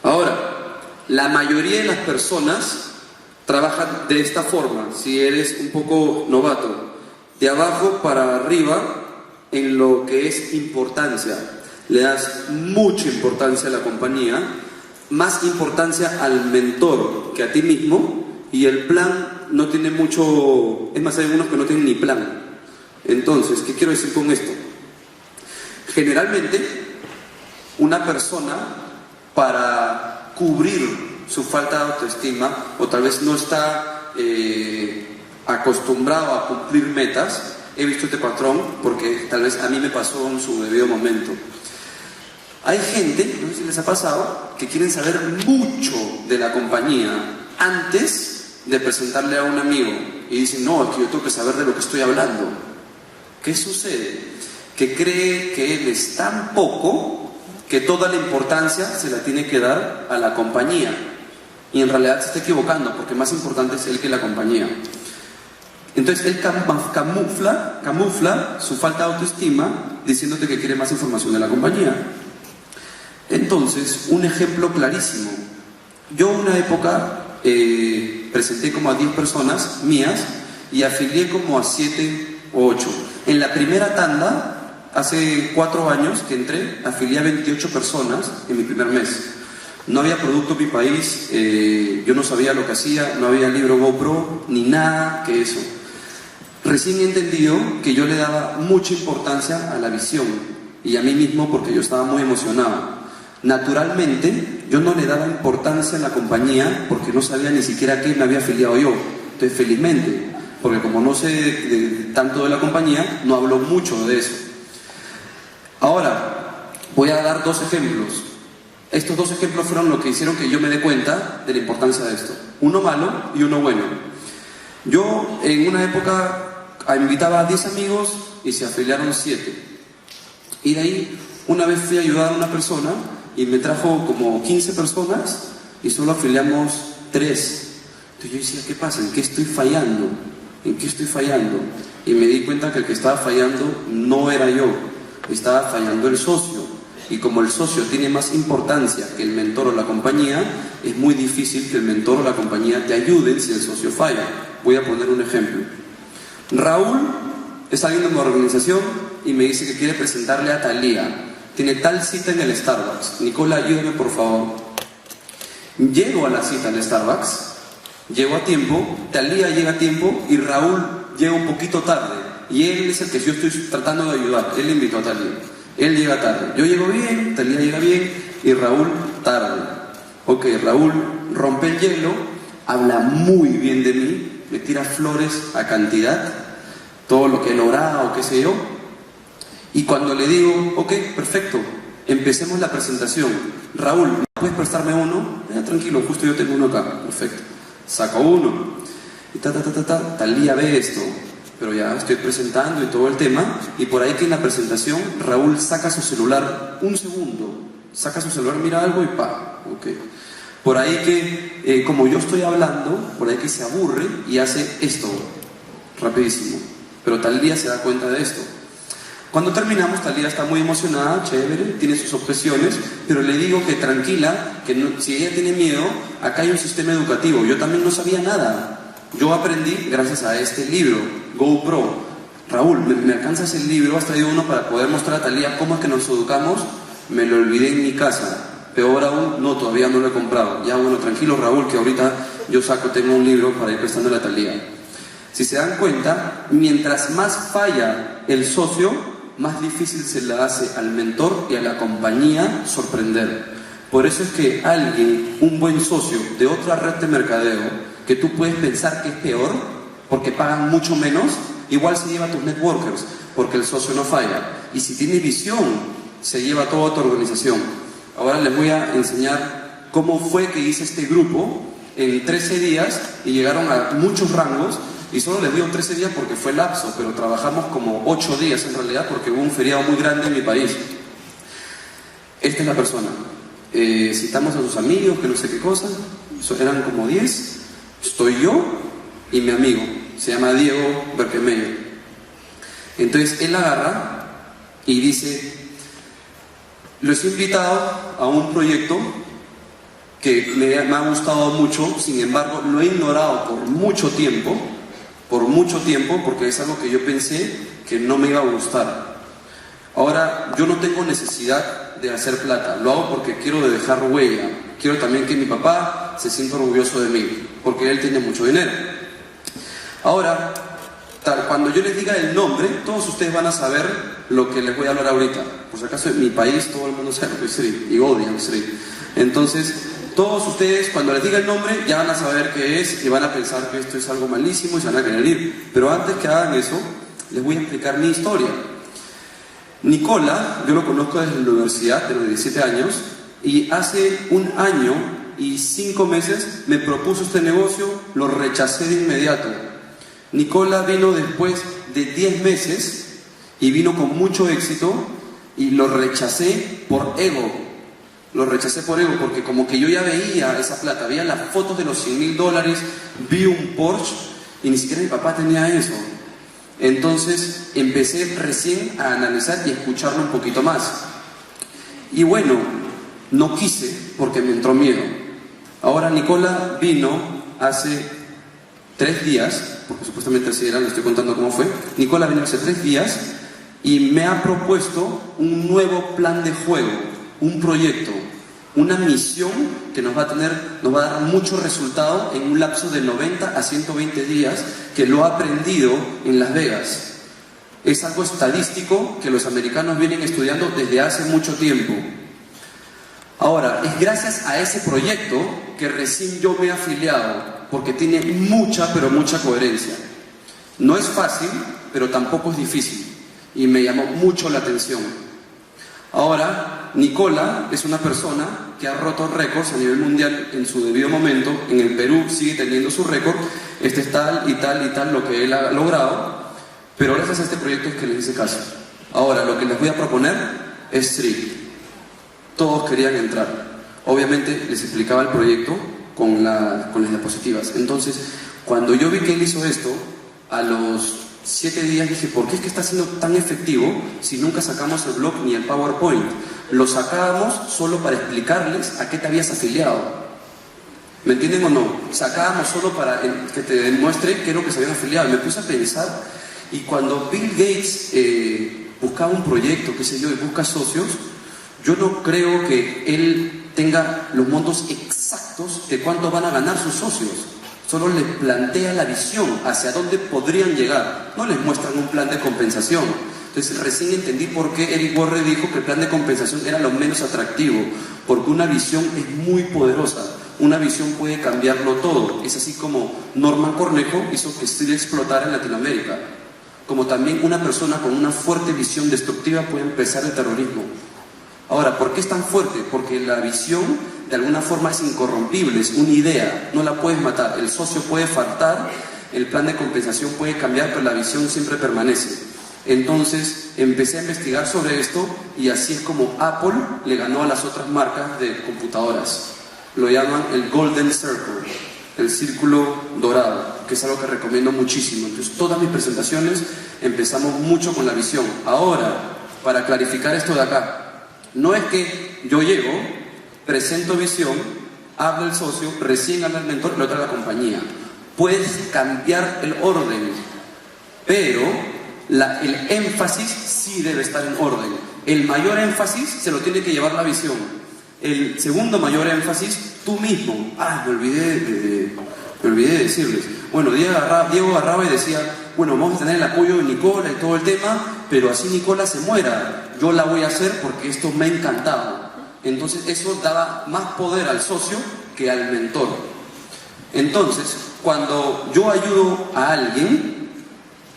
Ahora, la mayoría de las personas trabajan de esta forma. Si eres un poco novato, de abajo para arriba en lo que es importancia. Le das mucha importancia a la compañía, más importancia al mentor que a ti mismo, y el plan no tiene mucho, es más, hay algunos que no tienen ni plan. Entonces, ¿qué quiero decir con esto? Generalmente, una persona, para cubrir su falta de autoestima, o tal vez no está acostumbrado a cumplir metas, he visto este patrón porque tal vez a mí me pasó en su debido momento. Hay gente, no sé si les ha pasado, que quieren saber mucho de la compañía antes de presentarle a un amigo y dicen, no, es que yo tengo que saber de lo que estoy hablando. ¿Qué sucede? Que cree que él es tan poco que toda la importancia se la tiene que dar a la compañía, y en realidad se está equivocando, porque más importante es él que la compañía. Entonces él camufla su falta de autoestima diciéndote que quiere más información de la compañía. Entonces, un ejemplo clarísimo: yo en una época presenté como a 10 personas mías y afilié como a 7 o 8. En la primera tanda, hace 4 años que entré, afilié a 28 personas en mi primer mes. No había producto en mi país, yo no sabía lo que hacía, no había libro GoPro, ni nada que eso. Recién he entendido que yo le daba mucha importancia a la visión y a mí mismo, porque yo estaba muy emocionado. Naturalmente, yo no le daba importancia a la compañía porque no sabía ni siquiera a qué me había afiliado yo. Entonces, felizmente, porque como no sé tanto de la compañía, no hablo mucho de eso. Ahora, voy a dar 2 ejemplos. Estos 2 ejemplos fueron lo que hicieron que yo me dé cuenta de la importancia de esto. Uno malo y uno bueno. Yo en una época invitaba a 10 amigos y se afiliaron 7. Y de ahí, una vez fui a ayudar a una persona y me trajo como 15 personas y solo afiliamos 3. Entonces yo decía, ¿qué pasa? ¿En qué estoy fallando? ¿En qué estoy fallando? Y me di cuenta que el que estaba fallando no era yo, estaba fallando el socio. Y como el socio tiene más importancia que el mentor o la compañía, es muy difícil que el mentor o la compañía te ayuden si el socio falla. Voy a poner un ejemplo. Raúl está viendo mi organización y me dice que quiere presentarle a Talía. Tiene tal cita en el Starbucks. Nicola, ayúdame por favor. Llego a la cita en el Starbucks, llego a tiempo, Talía llega a tiempo y Raúl llega un poquito tarde. Y él es el que yo estoy tratando de ayudar. Él invitó a Talía. Él llega tarde. Yo llego bien, Talía llega bien y Raúl tarde. Ok, Raúl rompe el hielo, habla muy bien de mí, me tira flores a cantidad, todo lo que he logrado, qué sé yo. Y cuando le digo, ok, perfecto, empecemos la presentación. Raúl, ¿puedes prestarme uno? Tranquilo, justo yo tengo uno acá. Perfecto. Saco uno. Y Talía ve esto. Pero ya estoy presentando y todo el tema, y por ahí que en la presentación Raúl saca su celular un segundo, saca su celular, mira algo y pa, ok. Por ahí que, como yo estoy hablando, por ahí que se aburre y hace esto, rapidísimo. Pero Talía se da cuenta de esto. Cuando terminamos, Talía está muy emocionada, chévere, tiene sus objeciones, pero le digo que tranquila, que no, si ella tiene miedo, acá hay un sistema educativo. Yo también no sabía nada. Yo aprendí gracias a este libro. GoPro. Raúl, ¿me alcanzas el libro? ¿Has traído uno para poder mostrar a Thalía cómo es que nos educamos? Me lo olvidé en mi casa. Peor aún, no, todavía no lo he comprado. Ya bueno, tranquilo Raúl, que ahorita yo tengo un libro para ir prestándole a Thalía. Si se dan cuenta, mientras más falla el socio, más difícil se le hace al mentor y a la compañía sorprender. Por eso es que alguien, un buen socio de otra red de mercadeo, que tú puedes pensar que es peor, porque pagan mucho menos, igual se lleva a tus networkers, porque el socio no falla. Y si tiene visión, se lleva a toda tu organización. Ahora les voy a enseñar cómo fue que hice este grupo en 13 días y llegaron a muchos rangos. Y solo les digo 13 días porque fue lapso, pero trabajamos como 8 días en realidad porque hubo un feriado muy grande en mi país. Esta es la persona. Citamos a sus amigos, que no sé qué cosa, eran como 10. Estoy yo y mi amigo, se llama Diego Berkemeyer. Entonces él agarra y dice: los he invitado a un proyecto que me ha gustado mucho, sin embargo lo he ignorado por mucho tiempo, porque es algo que yo pensé que no me iba a gustar. Ahora, yo no tengo necesidad de hacer plata, lo hago porque quiero dejar huella, quiero también que mi papá se sienta orgulloso de mí, porque él tiene mucho dinero. Ahora, cuando yo les diga el nombre, todos ustedes van a saber lo que les voy a hablar ahorita. Por si acaso en mi país todo el mundo sabe lo que es Sri, y odian Sri. Entonces, todos ustedes, cuando les diga el nombre, ya van a saber qué es y van a pensar que esto es algo malísimo y se van a querer ir. Pero antes que hagan eso, les voy a explicar mi historia. Nicola, yo lo conozco desde la universidad, de los 17 años, y hace 1 año y 5 meses me propuso este negocio, lo rechacé de inmediato. Nicola vino después de 10 meses y vino con mucho éxito y lo rechacé por ego. Lo rechacé por ego porque como que yo ya veía esa plata, veía las fotos de los $100,000, vi un Porsche y ni siquiera mi papá tenía eso. Entonces empecé recién a analizar y escucharlo un poquito más. Y bueno, no quise porque me entró miedo. Ahora Nicola vino hace 3 días, porque supuestamente así era, le estoy contando cómo fue. Nicola vino hace 3 días y me ha propuesto un nuevo plan de juego, un proyecto, una misión que nos va a dar mucho resultado en un lapso de 90 a 120 días, que lo ha aprendido en Las Vegas. Es algo estadístico que los americanos vienen estudiando desde hace mucho tiempo. Ahora, es gracias a ese proyecto que recién yo me he afiliado, porque tiene mucha, pero mucha coherencia. No es fácil, pero tampoco es difícil, y me llamó mucho la atención. Ahora, Nicola es una persona que ha roto récords a nivel mundial en su debido momento. En el Perú sigue teniendo su récord. Este es tal y tal y tal lo que él ha logrado. Pero gracias a este proyecto es que les hice caso. Ahora, lo que les voy a proponer es Sri. Todos querían entrar. Obviamente les explicaba el proyecto con las diapositivas. Entonces, cuando yo vi que él hizo esto, a los 7 días dije: ¿por qué es que está siendo tan efectivo si nunca sacamos el blog ni el PowerPoint? Lo sacábamos solo para explicarles a qué te habías afiliado. ¿Me entienden o no? Sacábamos solo para que te demuestre qué es lo que se habían afiliado. Me puse a pensar, y cuando Bill Gates buscaba un proyecto, qué sé yo, y busca socios, yo no creo que él tenga los montos exactos de cuánto van a ganar sus socios. Solo les plantea la visión hacia dónde podrían llegar. No les muestran un plan de compensación. Entonces recién entendí por qué Eric Worre dijo que el plan de compensación era lo menos atractivo, porque una visión es muy poderosa. Una visión puede cambiarlo todo. Es así como Norman Cornejo hizo que Sri explotara en Latinoamérica. Como también una persona con una fuerte visión destructiva puede empezar el terrorismo. Ahora, ¿por qué es tan fuerte? Porque la visión de alguna forma es incorrompible, es una idea, no la puedes matar. El socio puede faltar, el plan de compensación puede cambiar, pero la visión siempre permanece. Entonces empecé a investigar sobre esto y así es como Apple le ganó a las otras marcas de computadoras. Lo llaman el Golden Circle, el círculo dorado, que es algo que recomiendo muchísimo. Entonces todas mis presentaciones empezamos mucho con la visión. Ahora, para clarificar esto de acá, no es que yo llego, presento visión, habla el socio, recién habla el mentor y lo trae la compañía. Puedes cambiar el orden. pero el énfasis sí debe estar en orden. El mayor énfasis se lo tiene que llevar la visión. El segundo mayor énfasis, tú mismo. Me olvidé de decirles. Bueno, Diego agarraba y decía, bueno, vamos a tener el apoyo de Nicola y todo el tema, pero así Nicola se muera. Yo la voy a hacer porque esto me ha encantado. Entonces eso daba más poder al socio que al mentor. Entonces, cuando yo ayudo a alguien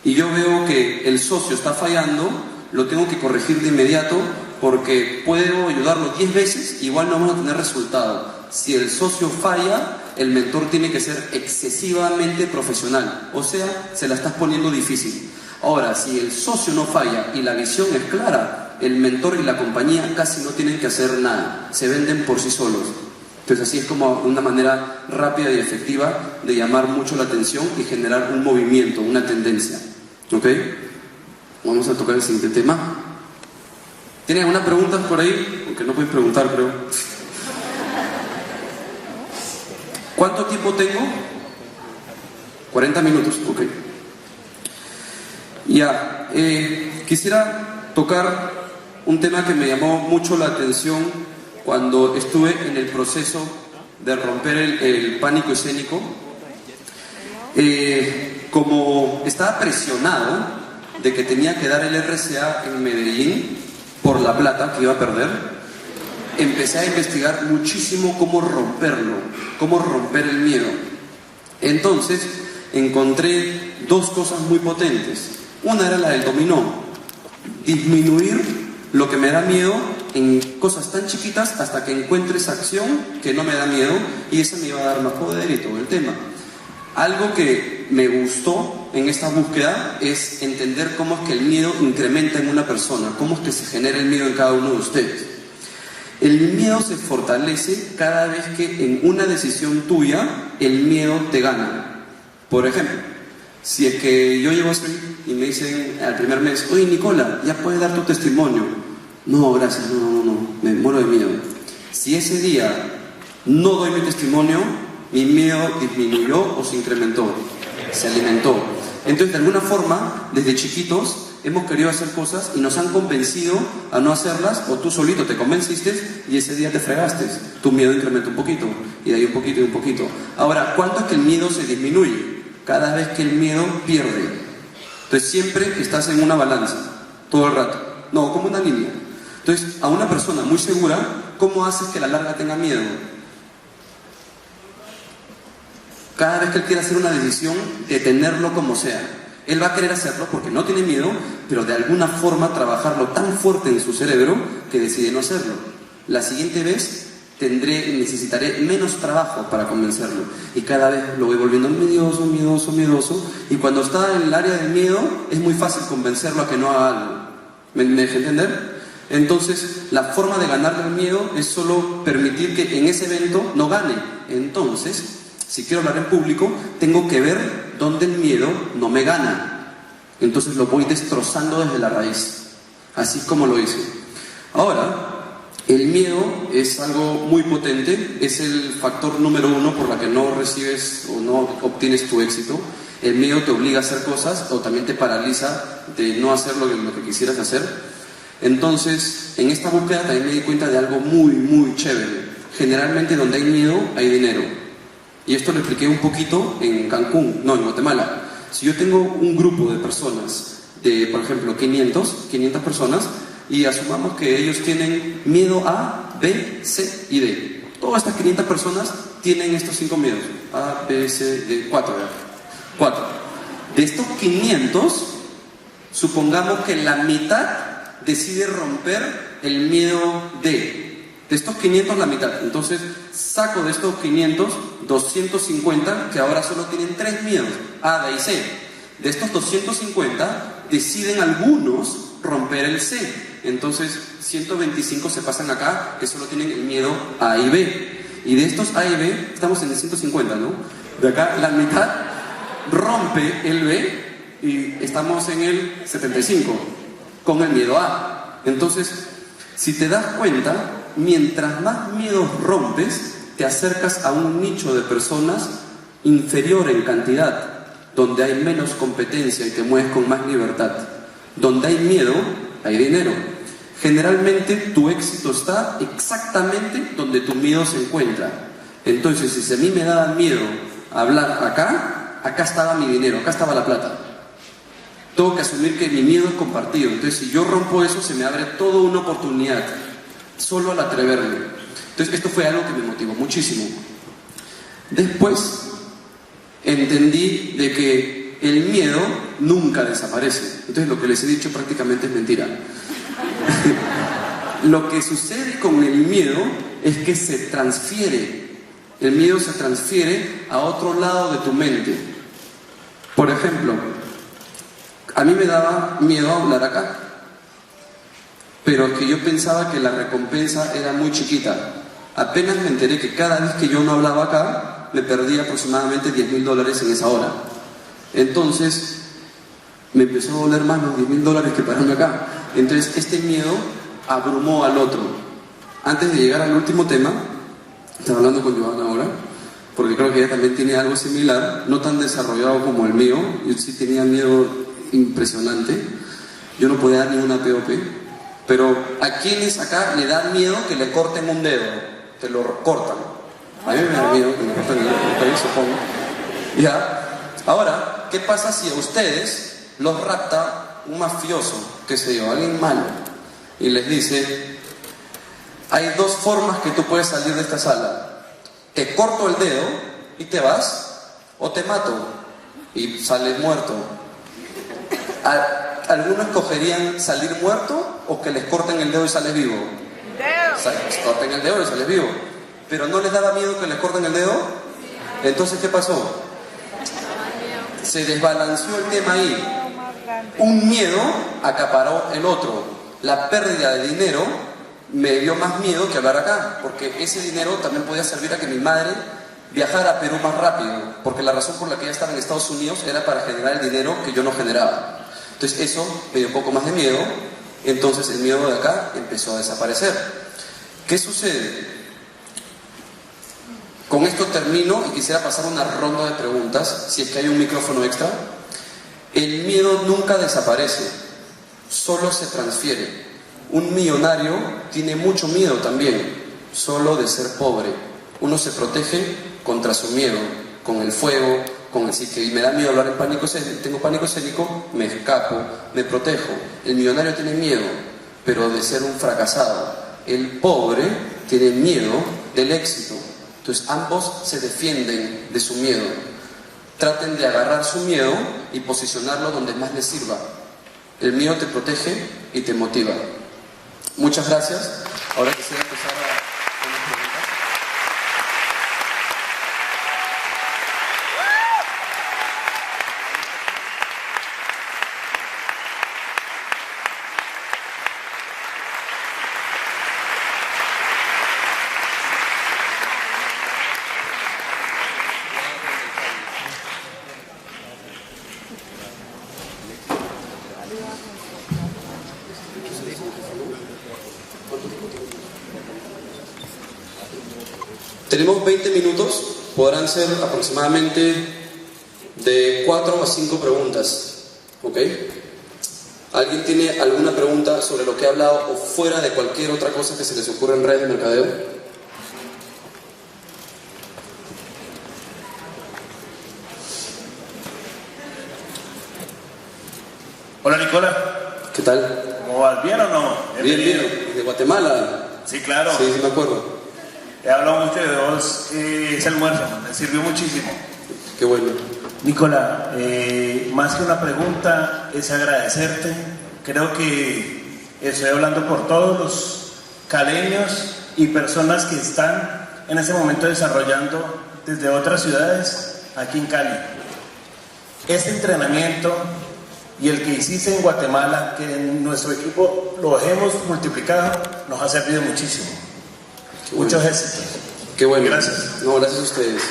y yo veo que el socio está fallando, lo tengo que corregir de inmediato, porque puedo ayudarlo 10 veces, igual no vamos a tener resultado. Si el socio falla, el mentor tiene que ser excesivamente profesional, o sea, se la estás poniendo difícil. Ahora, si el socio no falla y la visión es clara, el mentor y la compañía casi no tienen que hacer nada, se venden por sí solos. Entonces así es como una manera rápida y efectiva de llamar mucho la atención y generar un movimiento, una tendencia. ¿Ok? Vamos a tocar el siguiente tema. ¿Tienen alguna pregunta por ahí? Porque no pueden preguntar, creo. ¿Cuánto tiempo tengo? 40 minutos, ok. Ya, quisiera tocar un tema que me llamó mucho la atención cuando estuve en el proceso de romper el pánico escénico. Como estaba presionado de que tenía que dar el RCA en Medellín por la plata que iba a perder, empecé a investigar muchísimo cómo romperlo, cómo romper el miedo. Entonces encontré dos cosas muy potentes. Una era la del dominó, disminuir lo que me da miedo en cosas tan chiquitas hasta que encuentre esa acción que no me da miedo, y esa me iba a dar más poder y todo el tema. Algo que me gustó en esta búsqueda es entender cómo es que el miedo incrementa en una persona, cómo es que se genera el miedo en cada uno de ustedes. El miedo se fortalece cada vez que en una decisión tuya el miedo te gana. Por ejemplo, si es que yo llego así y me dicen al primer mes, oye Nicola, ya puedes dar tu testimonio. No, gracias, no, me muero de miedo. Si ese día no doy mi testimonio, mi miedo disminuyó o se incrementó, se alimentó. Entonces, de alguna forma, desde chiquitos hemos querido hacer cosas y nos han convencido a no hacerlas, o tú solito te convenciste y ese día te fregaste. Tu miedo incrementó un poquito, y de ahí un poquito y un poquito. Ahora, ¿cuánto es que el miedo se disminuye? Cada vez que el miedo pierde. Entonces, siempre estás en una balanza, todo el rato. No, como una línea. Entonces, a una persona muy segura, ¿cómo haces que a la larga tenga miedo? Cada vez que él quiere hacer una decisión, detenerlo como sea. Él va a querer hacerlo porque no tiene miedo, pero de alguna forma trabajarlo tan fuerte en su cerebro que decide no hacerlo. La siguiente vez necesitaré menos trabajo para convencerlo. Y cada vez lo voy volviendo miedoso. Y cuando está en el área del miedo, es muy fácil convencerlo a que no haga algo. ¿Me deja entender? Entonces, la forma de ganarle el miedo es solo permitir que en ese evento no gane. Entonces, si quiero hablar en público, tengo que ver dónde el miedo no me gana. Entonces lo voy destrozando desde la raíz. Así como lo hice. Ahora, el miedo es algo muy potente. Es el factor número 1 por la que no recibes o no obtienes tu éxito. El miedo te obliga a hacer cosas o también te paraliza de no hacer lo que quisieras hacer. Entonces, en esta búsqueda también me di cuenta de algo muy, muy chévere. Generalmente donde hay miedo, hay dinero. Y esto lo expliqué un poquito en Cancún, no, en Guatemala. Si yo tengo un grupo de personas, de por ejemplo 500 personas, y asumamos que ellos tienen miedo A, B, C y D. Todas estas 500 personas tienen estos 5 miedos. A, B, C, D, 4. De estos 500, supongamos que la mitad decide romper el miedo D. De estos 500, la mitad. Entonces, saco de estos 500, 250, que ahora solo tienen 3 miedos, A, B y C. De estos 250, deciden algunos romper el C. Entonces, 125 se pasan acá, que solo tienen el miedo A y B. Y de estos A y B, estamos en el 150, ¿no? De acá, la mitad rompe el B y estamos en el 75, con el miedo A. Entonces, si te das cuenta, mientras más miedos rompes, te acercas a un nicho de personas inferior en cantidad. donde hay menos competencia y te mueves con más libertad. Donde hay miedo, hay dinero. Generalmente tu éxito está exactamente donde tu miedo se encuentra. Entonces, si a mí me daba miedo hablar acá estaba mi dinero, acá estaba la plata. Tengo que asumir que mi miedo es compartido. Entonces, si yo rompo eso, se me abre toda una oportunidad, solo al atreverme. Entonces, esto fue algo que me motivó muchísimo. Después, entendí de que el miedo nunca desaparece. Entonces, lo que les he dicho prácticamente es mentira. Lo que sucede con el miedo es que se transfiere. El miedo se transfiere a otro lado de tu mente. Por ejemplo, a mí me daba miedo hablar acá, pero que yo pensaba que la recompensa era muy chiquita. Apenas me enteré que cada vez que yo no hablaba acá, me perdía aproximadamente $10.000 en esa hora. Entonces, me empezó a doler más los $10.000 que pararme acá. Entonces, este miedo abrumó al otro. Antes de llegar al último tema, estaba hablando con Joana ahora, porque creo que ella también tiene algo similar, no tan desarrollado como el mío. Yo sí tenía miedo impresionante. Yo no podía dar ni una POP. Pero ¿a quienes acá le da miedo que le corten un dedo? Te lo cortan. A mí me da miedo que me corten el dedo, supongo. Ya. Ahora, ¿qué pasa si a ustedes los rapta un mafioso, qué sé yo, alguien malo, y les dice: hay dos formas que tú puedes salir de esta sala, te corto el dedo y te vas, o te mato y sales muerto? ¿Algunos escogerían salir muerto o que les corten el dedo y sales vivo? O sea, les corten el dedo y sales vivo. ¿Pero no les daba miedo que les corten el dedo? Entonces, ¿qué pasó? Se desbalanceó el tema ahí. Un miedo acaparó el otro. La pérdida de dinero me dio más miedo que hablar acá, porque ese dinero también podía servir a que mi madre viajara a Perú más rápido, porque la razón por la que ella estaba en Estados Unidos era para generar el dinero que yo no generaba. Entonces eso me dio un poco más de miedo. Entonces el miedo de acá empezó a desaparecer. ¿Qué sucede? Con esto termino y quisiera pasar una ronda de preguntas, si es que hay un micrófono extra. El miedo nunca desaparece, solo se transfiere. Un millonario tiene mucho miedo también, solo de ser pobre. Uno se protege contra su miedo, con el fuego, con el si que me da miedo hablar en pánico escénico, tengo pánico escénico, me escapo, me protejo. El millonario tiene miedo, pero de ser un fracasado. El pobre tiene miedo del éxito. Entonces ambos se defienden de su miedo. Traten de agarrar su miedo y posicionarlo donde más les sirva. El miedo te protege y te motiva. Muchas gracias. Ahora quisiera empezar con las preguntas. Tenemos 20 minutos, podrán ser aproximadamente de 4 a 5 preguntas, ¿ok? ¿Alguien tiene alguna pregunta sobre lo que he hablado o fuera de cualquier otra cosa que se les ocurra en redes de mercadeo? Hola Nicola. ¿Qué tal? ¿Cómo vas? ¿Bien o no? Bien, bien. ¿De Guatemala? Sí, claro. Sí, sí me acuerdo. He hablado mucho de vos, ese almuerzo, me sirvió muchísimo. Qué bueno. Nicola, más que una pregunta, es agradecerte. Creo que estoy hablando por todos los caleños y personas que están en ese momento desarrollando desde otras ciudades aquí en Cali. Este entrenamiento y el que hiciste en Guatemala, que en nuestro equipo lo hemos multiplicado, nos ha servido muchísimo. Muchos éxitos. Qué bueno. Gracias. No, gracias a ustedes.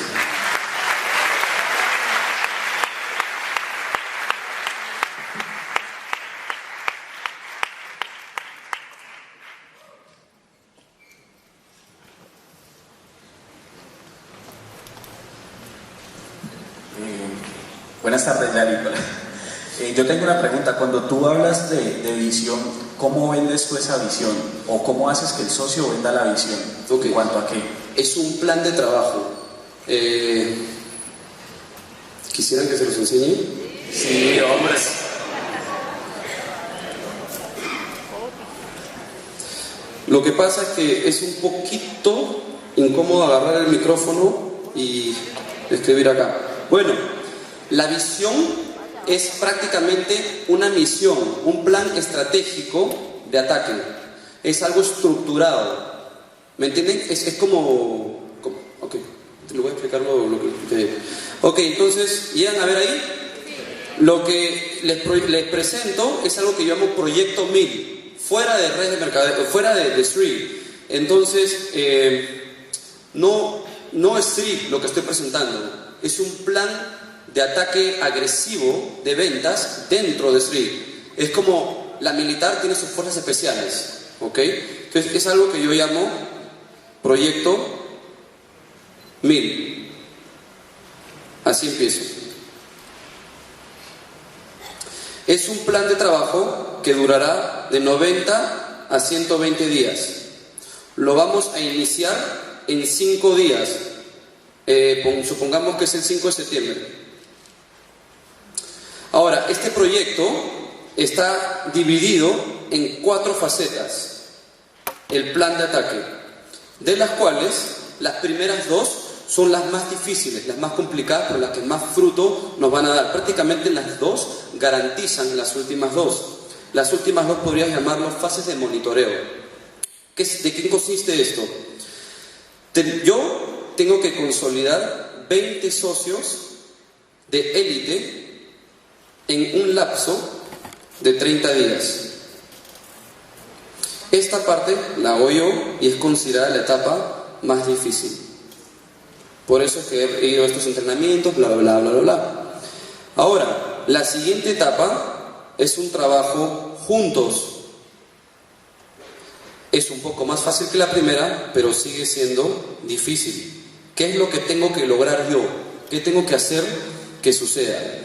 Buenas tardes, Yari. Yo tengo una pregunta. Cuando tú hablas de visión, ¿cómo vendes tú esa visión? ¿O cómo haces que el socio venda la visión? Okay. ¿En cuanto a qué? Es un plan de trabajo. ¿Quisieran que se los enseñe? Sí, hombres. Lo que pasa es que es un poquito incómodo agarrar el micrófono y escribir acá. Bueno, la visión es prácticamente una misión, un plan estratégico de ataque. Es algo estructurado. ¿Me entienden? Es como... Ok, te lo voy a explicar lo que... Ok, entonces, ¿llegan a ver ahí? Lo que les presento es algo que yo llamo Proyecto 1000, fuera de red de mercadeo, fuera de Street. Entonces, no es Street lo que estoy presentando, es un plan de ataque agresivo de ventas dentro de Street. Es como la militar tiene sus fuerzas especiales, ¿ok? Entonces, es algo que yo llamo Proyecto 1000. Así empiezo. Es un plan de trabajo que durará de 90 a 120 días. Lo vamos a iniciar en 5 días. Supongamos que es el 5 de septiembre. Ahora, este proyecto está dividido en 4 facetas. El plan de ataque, de las cuales las primeras 2 son las más difíciles, las más complicadas, pero las que más fruto nos van a dar. Prácticamente las 2 garantizan las últimas 2. Las últimas 2 podrías llamarlos fases de monitoreo. ¿De qué consiste esto? Yo tengo que consolidar 20 socios de élite en un lapso de 30 días. Esta parte la hago yo y es considerada la etapa más difícil. Por eso es que he ido a estos entrenamientos, bla, bla, bla, bla, bla. Ahora, la siguiente etapa es un trabajo juntos. Es un poco más fácil que la primera, pero sigue siendo difícil. ¿Qué es lo que tengo que lograr yo? ¿Qué tengo que hacer que suceda?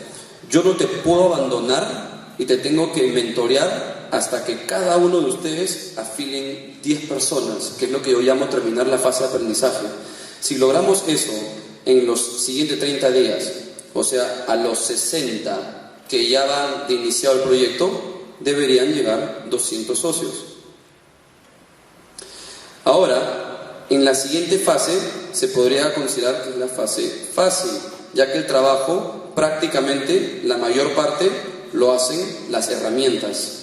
Yo no te puedo abandonar y te tengo que mentorear hasta que cada uno de ustedes afilien 10 personas, que es lo que yo llamo terminar la fase de aprendizaje. Si logramos eso en los siguientes 30 días, o sea, a los 60 que ya van de iniciado el proyecto, deberían llegar 200 socios. Ahora, en la siguiente fase se podría considerar que es la fase fácil, ya que el trabajo prácticamente la mayor parte lo hacen las herramientas.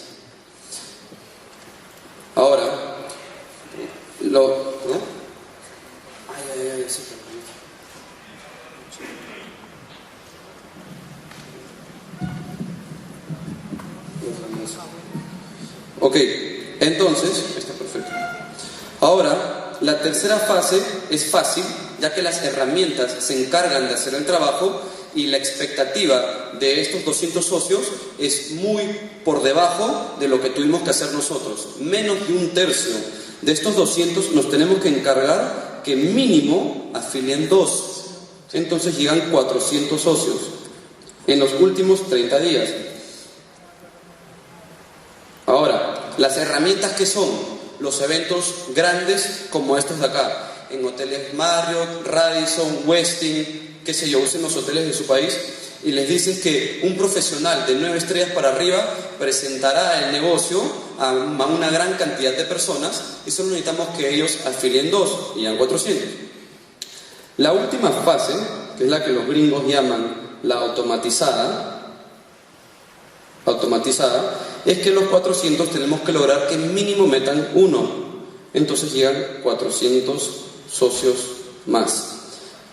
Ahora, Ok, entonces, está perfecto. Ahora, la tercera fase es fácil, ya que las herramientas se encargan de hacer el trabajo y la expectativa de estos 200 socios es muy por debajo de lo que tuvimos que hacer nosotros. Menos de un tercio de estos 200 nos tenemos que encargar que mínimo afilien 2. Entonces llegan 400 socios en los últimos 30 días. Ahora, las herramientas que son los eventos grandes como estos de acá, en hoteles Marriott, Radisson, Westin, qué sé yo, usen los hoteles de su país y les dicen que un profesional de 9 estrellas para arriba presentará el negocio a una gran cantidad de personas y solo necesitamos que ellos afilien 2 y ya 400. La última fase, que es la que los gringos llaman la automatizada, es que los 400 tenemos que lograr que mínimo metan 1. Entonces llegan 400 socios más.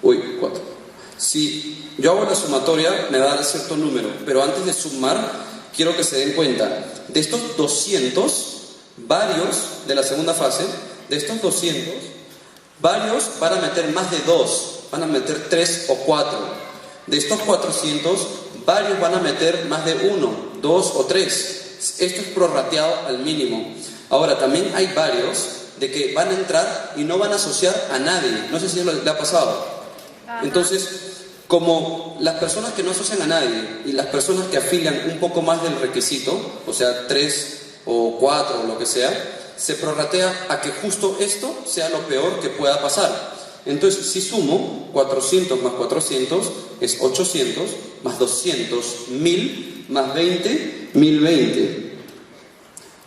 4. Si yo hago la sumatoria, me va a dar cierto número, pero antes de sumar, quiero que se den cuenta, de estos 200, varios de la segunda fase, de estos 200, varios van a meter más de 2, van a meter 3 o 4. De estos 400, varios van a meter más de 1, 2 o 3. Esto es prorrateado al mínimo. Ahora, también hay varios de que van a entrar y no van a asociar a nadie. No sé si le ha pasado. Entonces, Como las personas que no asocian a nadie y las personas que afilian un poco más del requisito, o sea, 3 o 4 o lo que sea, se prorratea a que justo esto sea lo peor que pueda pasar. Entonces, si sumo 400 más 400 es 800, más 200, 1000, más 20, 1020.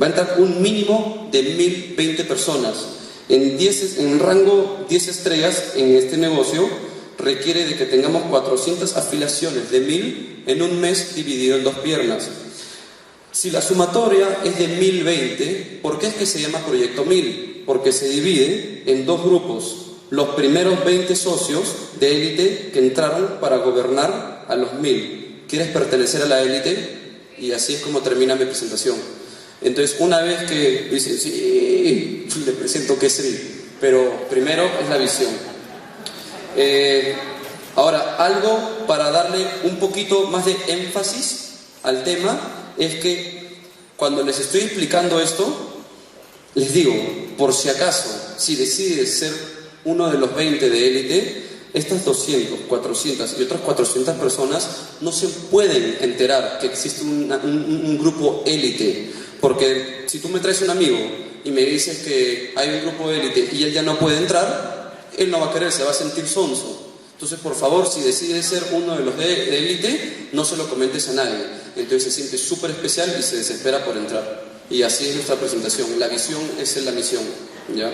Va a entrar un mínimo de 1020 personas. En rango 10 estrellas en este negocio requiere de que tengamos 400 afiliaciones de 1000 en un mes dividido en 2 piernas. Si la sumatoria es de 1020, ¿por qué es que se llama Proyecto 1000? Porque se divide en 2 grupos. Los primeros 20 socios de élite que entraron para gobernar a los 1000. ¿Quieres pertenecer a la élite? Y así es como termina mi presentación. Entonces, una vez que dicen, sí, le presento que es Sri, pero primero es la visión. Ahora, algo para darle un poquito más de énfasis al tema es que cuando les estoy explicando esto, les digo, por si acaso, si decides ser uno de los 20 de élite, estas 200, 400 y otras 400 personas no se pueden enterar que existe un grupo élite, porque si tú me traes un amigo y me dices que hay un grupo élite y él ya no puede entrar, él no va a querer, se va a sentir sonso. Entonces, por favor, si decides ser uno de los de élite, no se lo comentes a nadie. Entonces se siente súper especial y se desespera por entrar. Y así es nuestra presentación. La visión es la misión, ¿ya?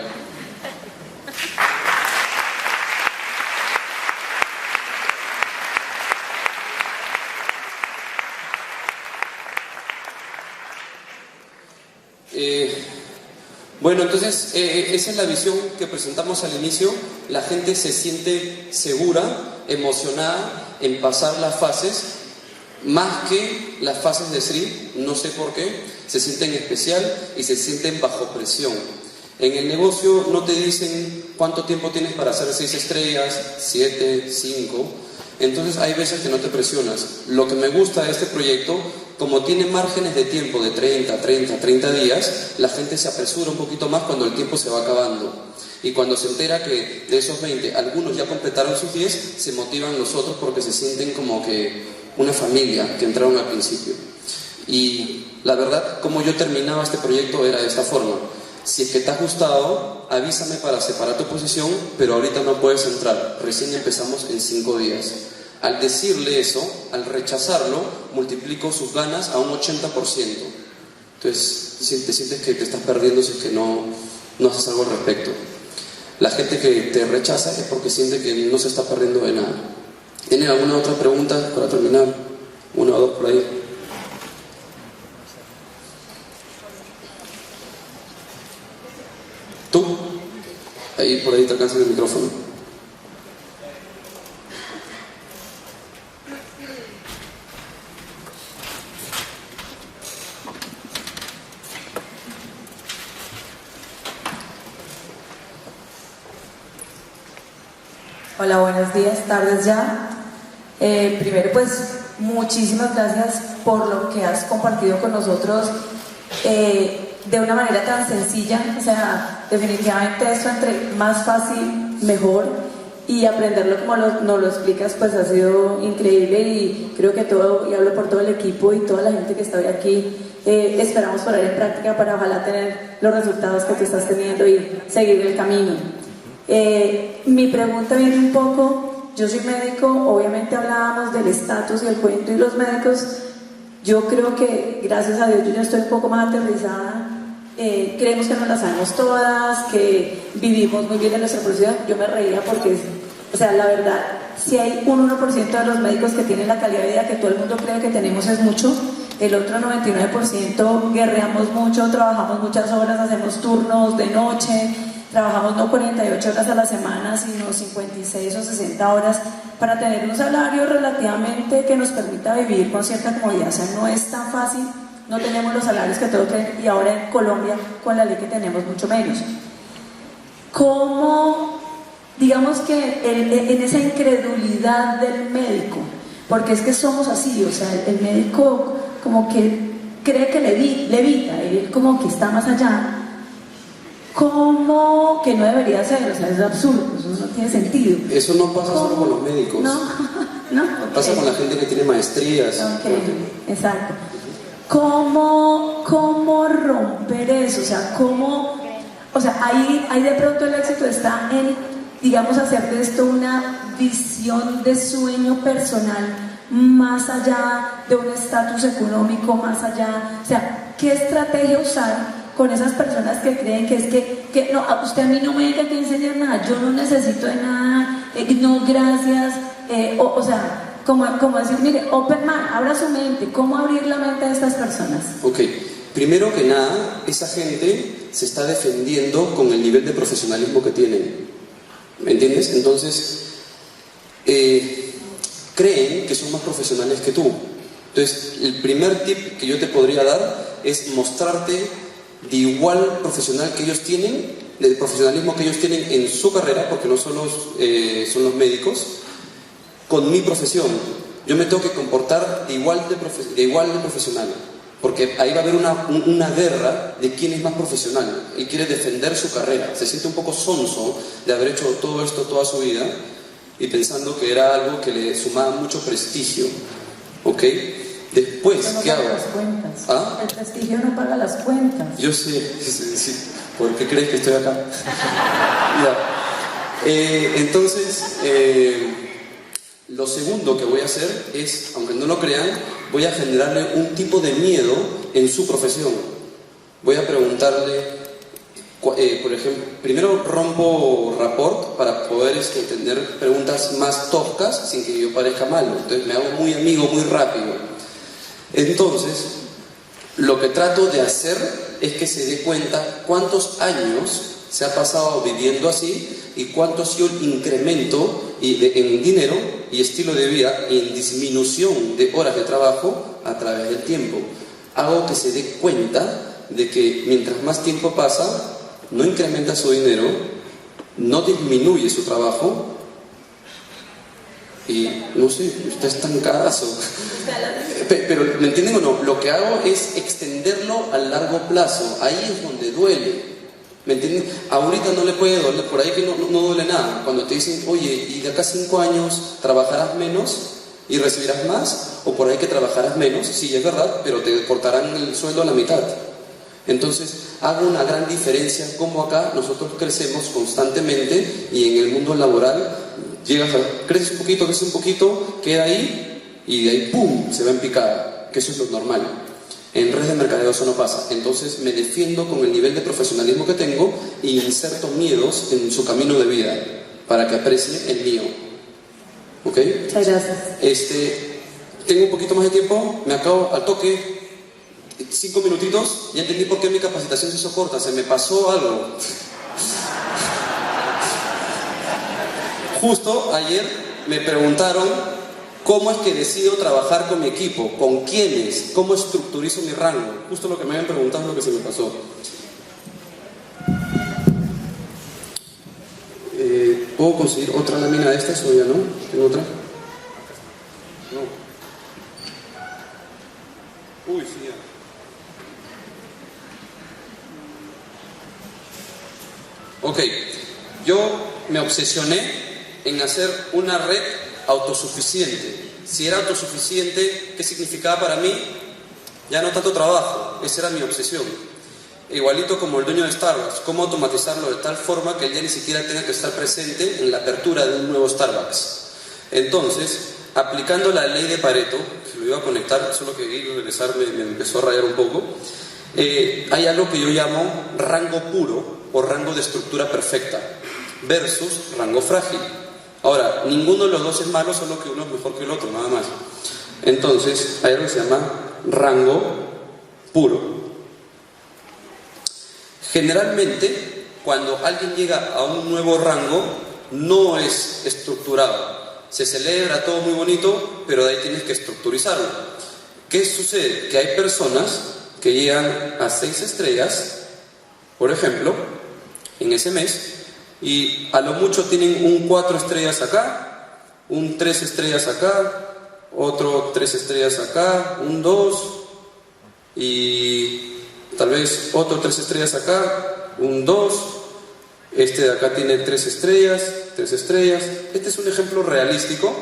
Bueno, entonces esa es la visión que presentamos al inicio. La gente se siente segura, emocionada en pasar las fases, más que las fases de Sri, no sé por qué, se sienten especial y se sienten bajo presión. En el negocio no te dicen cuánto tiempo tienes para hacer 6 estrellas, 7, 5, entonces hay veces que no te presionas. Lo que me gusta de este proyecto, como tiene márgenes de tiempo de 30 días, la gente se apresura un poquito más cuando el tiempo se va acabando. Y cuando se entera que de esos 20, algunos ya completaron sus 10, se motivan los otros porque se sienten como que una familia que entraron al principio. Y la verdad, como yo terminaba este proyecto era de esta forma. Si es que te ha gustado, avísame para separar tu posición, pero ahorita no puedes entrar. Recién empezamos en 5 días. Al decirle eso, al rechazarlo, multiplico sus ganas a un 80%. Entonces, te sientes que te estás perdiendo si es que no haces algo al respecto. La gente que te rechaza es porque siente que no se está perdiendo de nada. ¿Tienen alguna otra pregunta para terminar? 1 o 2 por ahí. ¿Tú? Ahí por ahí te alcanzas el micrófono. Hola, buenos días, tardes ya. Primero, pues, muchísimas gracias por lo que has compartido con nosotros de una manera tan sencilla. O sea, definitivamente esto entre más fácil, mejor. Y aprenderlo como nos lo explicas, pues ha sido increíble y creo que todo, y hablo por todo el equipo y toda la gente que está hoy aquí, esperamos poner en práctica para ojalá tener los resultados que tú estás teniendo y seguir el camino. Mi pregunta viene un poco, yo soy médico, obviamente hablábamos del estatus y el cuento y los médicos, yo creo que gracias a Dios yo ya estoy un poco más aterrizada, creemos que nos las sabemos todas, que vivimos muy bien en nuestra profesión. Yo me reía porque, o sea, la verdad, si hay un 1% de los médicos que tienen la calidad de vida que todo el mundo cree que tenemos es mucho, el otro 99% guerreamos mucho, trabajamos muchas horas, hacemos turnos de noche, trabajamos no 48 horas a la semana, sino 56 o 60 horas para tener un salario relativamente que nos permita vivir con cierta comodidad. O sea, no es tan fácil, no tenemos los salarios que todos tienen y ahora en Colombia con la ley que tenemos mucho menos. ¿Cómo, digamos que en esa incredulidad del médico, porque es que somos así, o sea, el médico como que cree que levita, él como que está más allá, ¿cómo que no debería ser? O sea, es absurdo, eso no tiene sentido. Eso no pasa solo con los médicos. ¿No? Pasa con la gente que tiene maestrías. Increíble, exacto. ¿Cómo romper eso? O sea, ahí de pronto el éxito está en, digamos, hacer de esto una visión de sueño personal más allá de un estatus económico, más allá, o sea, ¿qué estrategia usar con esas personas que creen que es que no, usted a mí no me diga que enseñar nada, yo no necesito de nada, no, gracias, o sea, como decir, mire, open mind, abra su mente, ¿cómo abrir la mente de estas personas? Ok, primero que nada, esa gente se está defendiendo con el nivel de profesionalismo que tienen, ¿me entiendes? Entonces, creen que son más profesionales que tú. Entonces, el primer tip que yo te podría dar es mostrarte de igual profesional que ellos tienen, del profesionalismo que ellos tienen en su carrera, porque no son los médicos, con mi profesión. Yo me tengo que comportar de igual de profesional, porque ahí va a haber una guerra de quién es más profesional. Él quiere defender su carrera, se siente un poco sonso de haber hecho todo esto toda su vida y pensando que era algo que le sumaba mucho prestigio, ¿ok? Después, no ¿qué hago? Las cuentas. ¿Ah? El prestigio no paga las cuentas. Yo sé, sí. ¿Por qué crees que estoy acá? Ya. Entonces, lo segundo que voy a hacer es, aunque no lo crean, voy a generarle un tipo de miedo en su profesión. Voy a preguntarle, por ejemplo, primero rompo rapport para poder tener preguntas más toscas sin que yo parezca malo. Entonces me hago muy amigo muy rápido. Entonces, lo que trato de hacer es que se dé cuenta cuántos años se ha pasado viviendo así y cuánto ha sido el incremento en dinero y estilo de vida y en disminución de horas de trabajo a través del tiempo. Hago que se dé cuenta de que mientras más tiempo pasa, no incrementa su dinero, no disminuye su trabajo y, no sé, está estancadazo. Pero, ¿me entienden o no? Lo que hago es extenderlo a largo plazo. Ahí es donde duele. ¿Me entienden? Ahorita no le puede doler, por ahí que no duele nada. Cuando te dicen, oye, y de acá a 5 años trabajarás menos y recibirás más, o por ahí que trabajarás menos, sí, es verdad, pero te cortarán el sueldo a la mitad. Entonces, hago una gran diferencia como acá nosotros crecemos constantemente y en el mundo laboral creces un poquito, queda ahí y de ahí ¡pum! Se va en picada, que eso es lo normal. En redes de mercadeo eso no pasa. Entonces me defiendo con el nivel de profesionalismo que tengo e inserto miedos en su camino de vida para que aprecie el mío. ¿Ok? Muchas gracias. Tengo un poquito más de tiempo, me acabo al toque. 5 minutitos, ya entendí por qué mi capacitación se hizo corta, se me pasó algo. Justo ayer me preguntaron cómo es que decido trabajar con mi equipo, con quiénes, cómo estructurizo mi rango. Justo lo que me habían preguntado es lo que se me pasó. ¿Puedo conseguir otra lámina de estas o ya no? ¿Tengo otra? No. Uy, sí, ya. Ok, yo me obsesioné en hacer una red autosuficiente. Si era autosuficiente, ¿qué significaba para mí? Ya no tanto trabajo, esa era mi obsesión. Igualito como el dueño de Starbucks, cómo automatizarlo de tal forma que él ya ni siquiera tenga que estar presente en la apertura de un nuevo Starbucks. Entonces, aplicando la ley de Pareto, que lo iba a conectar, solo que ir y regresar me empezó a rayar un poco, hay algo que yo llamo rango puro o rango de estructura perfecta versus rango frágil. Ahora, ninguno de los dos es malo, solo que uno es mejor que el otro, nada más. Entonces, hay algo que se llama rango puro. Generalmente, cuando alguien llega a un nuevo rango, no es estructurado. Se celebra todo muy bonito, pero de ahí tienes que estructurizarlo. ¿Qué sucede? Que hay personas que llegan a 6 estrellas, por ejemplo, en ese mes, y a lo mucho tienen un 4 estrellas acá, un 3 estrellas acá, otro 3 estrellas acá, un 2, y tal vez otro 3 estrellas acá, un 2, este de acá tiene 3 estrellas, 3 estrellas. Este es un ejemplo realístico.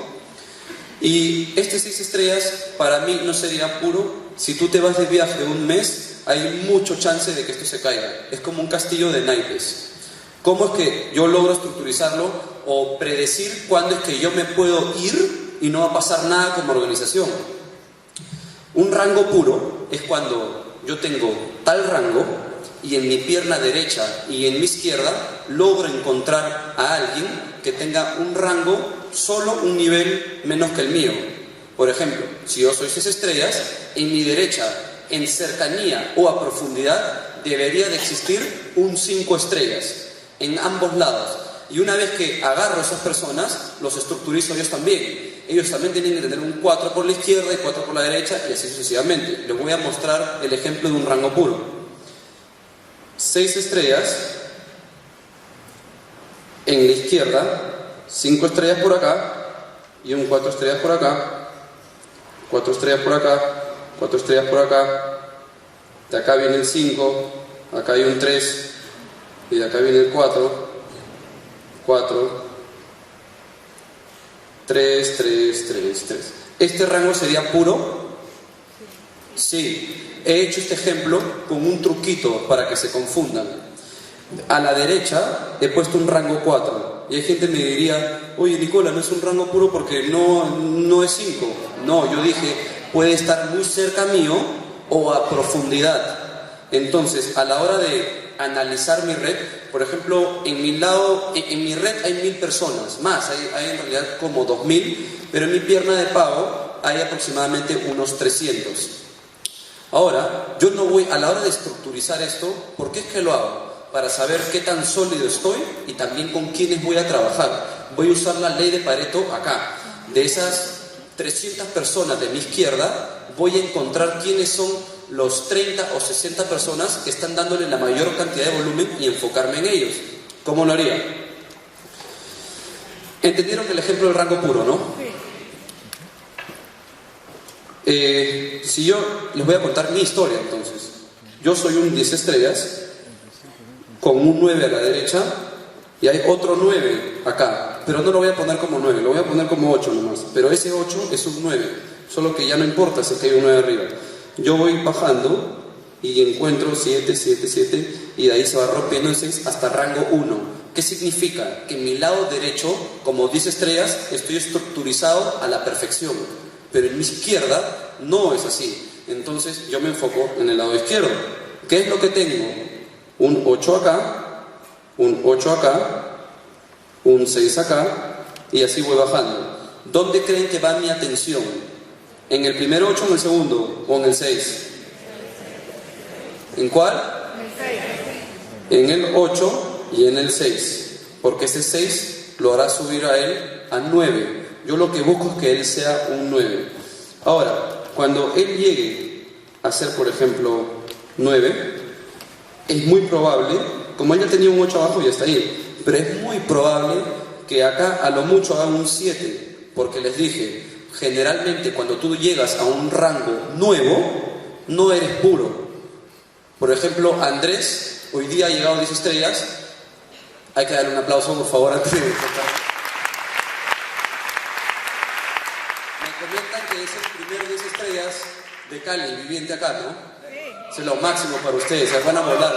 Y este 6 estrellas para mí no sería puro. Si tú te vas de viaje un mes, hay mucho chance de que esto se caiga. Es como un castillo de naipes. ¿Cómo es que yo logro estructurizarlo o predecir cuándo es que yo me puedo ir y no va a pasar nada como organización? Un rango puro es cuando yo tengo tal rango y en mi pierna derecha y en mi izquierda logro encontrar a alguien que tenga un rango solo un nivel menos que el mío. Por ejemplo, si yo soy 6 estrellas, en mi derecha, en cercanía o a profundidad, debería de existir un 5 estrellas en ambos lados. Y una vez que agarro a esas personas, los estructurizo ellos también. Ellos también tienen que tener un 4 por la izquierda y 4 por la derecha y así sucesivamente. Les voy a mostrar el ejemplo de un rango puro. 6 estrellas en la izquierda, 5 estrellas por acá y un 4 estrellas por acá, 4 estrellas por acá, 4 estrellas por acá. De acá viene el 5, acá hay un 3 y de acá viene el 4, 4, 3, 3, 3, 3. ¿Este rango sería puro? Sí. He hecho este ejemplo con un truquito para que se confundan. A la derecha he puesto un rango 4 y hay gente que me diría, oye Nicola, no es un rango puro porque no es 5. No, yo dije, puede estar muy cerca mío o a profundidad. Entonces, a la hora de analizar mi red, por ejemplo, en mi red hay 1000 personas, más, hay en realidad como 2000, pero en mi pierna de pavo hay aproximadamente unos 300. Ahora, yo no voy, a la hora de estructurizar esto, ¿por qué es que lo hago? Para saber qué tan sólido estoy y también con quiénes voy a trabajar. Voy a usar la ley de Pareto acá. De esas 300 personas de mi izquierda, voy a encontrar quiénes son los 30 o 60 personas que están dándole la mayor cantidad de volumen y enfocarme en ellos. ¿Cómo lo haría? ¿Entendieron el ejemplo del rango puro, no? Si yo les voy a contar mi historia, entonces. Yo soy un 10 estrellas con un 9 a la derecha y hay otro 9 acá, pero no lo voy a poner como 9, lo voy a poner como 8 nomás, pero ese 8 es un 9, solo que ya no importa si es que hay un 9 arriba. Yo voy bajando y encuentro 7, 7, 7 y de ahí se va rompiendo en 6 hasta rango 1. ¿Qué significa? Que en mi lado derecho, como 10 estrellas, estoy estructurizado a la perfección, pero en mi izquierda no es así. Entonces yo me enfoco en el lado izquierdo. ¿Qué es lo que tengo? Un 8 acá, un 8 acá, un 6 acá y así voy bajando. ¿Dónde creen que va mi atención? ¿En el primer 8 o en el segundo? ¿O en el 6? ¿En cuál? En el 8 y en el 6, porque ese 6 lo hará subir a él a 9. Yo lo que busco es que él sea un 9. Ahora, cuando él llegue a ser, por ejemplo, 9, es muy probable, como él ya tenía un 8 abajo, ya está ahí, pero es muy probable que acá a lo mucho haga un 7, porque les dije, generalmente cuando tú llegas a un rango nuevo, no eres puro. Por ejemplo, Andrés, hoy día ha llegado a 10 estrellas, hay que darle un aplauso por favor antes de tocar. Me comentan que es el primer 10 estrellas de Cali, viviente acá, ¿no? Sí. Es lo máximo para ustedes, se van a volar,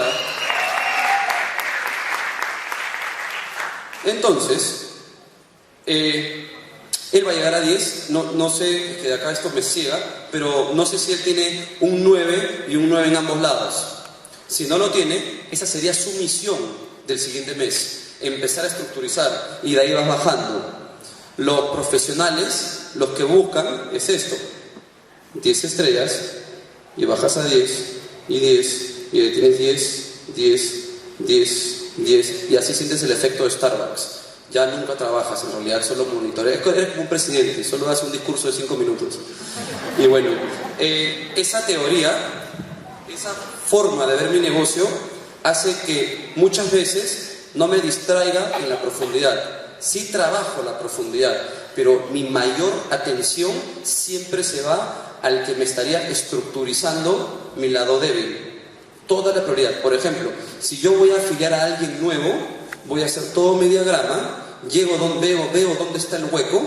¿no? Entonces, él va a llegar a 10, no sé, que de acá esto me ciega, pero no sé si él tiene un 9 y un 9 en ambos lados. Si no lo tiene, esa sería su misión del siguiente mes, empezar a estructurizar y de ahí vas bajando. Los profesionales, los que buscan, es esto, 10 estrellas y bajas a 10 y 10 y ahí tienes 10, 10, 10, 10 y así sientes el efecto de Starbucks. Ya nunca trabajas, en realidad solo monitoreas. Eres como un presidente, solo das un discurso de 5 minutos. Y bueno, esa teoría, esa forma de ver mi negocio hace que muchas veces no me distraiga en la profundidad. Sí trabajo la profundidad, pero mi mayor atención siempre se va al que me estaría estructurizando mi lado débil. Toda la prioridad. Por ejemplo, si yo voy a afiliar a alguien nuevo, voy a hacer todo mi diagrama, veo dónde está el hueco,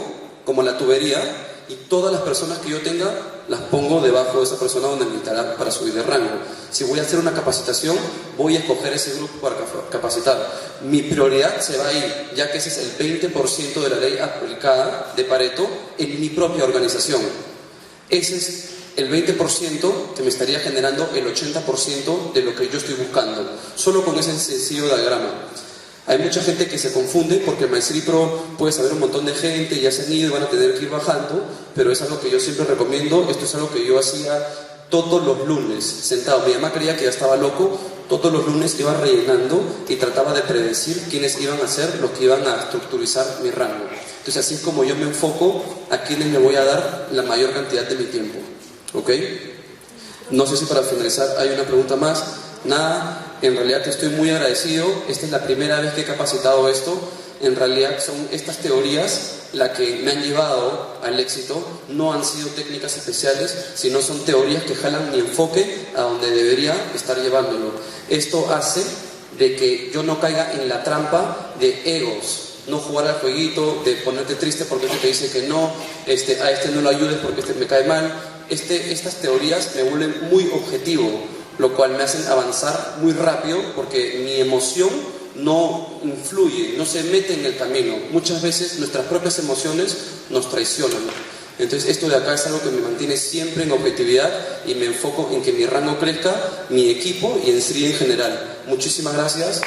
como la tubería, y todas las personas que yo tenga las pongo debajo de esa persona donde me invitará para subir de rango. Si voy a hacer una capacitación, voy a escoger ese grupo para capacitar. Mi prioridad se va a ir, ya que ese es el 20% de la ley aplicada de Pareto en mi propia organización. Ese es el 20% que me estaría generando el 80% de lo que yo estoy buscando, solo con ese sencillo diagrama. Hay mucha gente que se confunde porque el Maestri Pro puede saber un montón de gente, ya se han ido y van a tener que ir bajando, pero es algo que yo siempre recomiendo. Esto es algo que yo hacía todos los lunes, sentado. Mi mamá creía que ya estaba loco, todos los lunes iba rellenando y trataba de predecir quiénes iban a ser los que iban a estructurizar mi rango. Entonces así es como yo me enfoco a quienes me voy a dar la mayor cantidad de mi tiempo. ¿Ok? No sé si para finalizar hay una pregunta más. Nada, en realidad te estoy muy agradecido. Esta es la primera vez que he capacitado esto. En realidad son estas teorías las que me han llevado al éxito. No han sido técnicas especiales, sino son teorías que jalan mi enfoque a donde debería estar llevándolo. Esto hace de que yo no caiga en la trampa de egos. No jugar al jueguito, de ponerte triste porque este te dice que no, a este no lo ayudes porque este me cae mal. Estas teorías me vuelven muy objetivo, lo cual me hacen avanzar muy rápido porque mi emoción no influye, no se mete en el camino. Muchas veces nuestras propias emociones nos traicionan. Entonces esto de acá es algo que me mantiene siempre en objetividad y me enfoco en que mi rango crezca, mi equipo y en sí en general. Muchísimas gracias.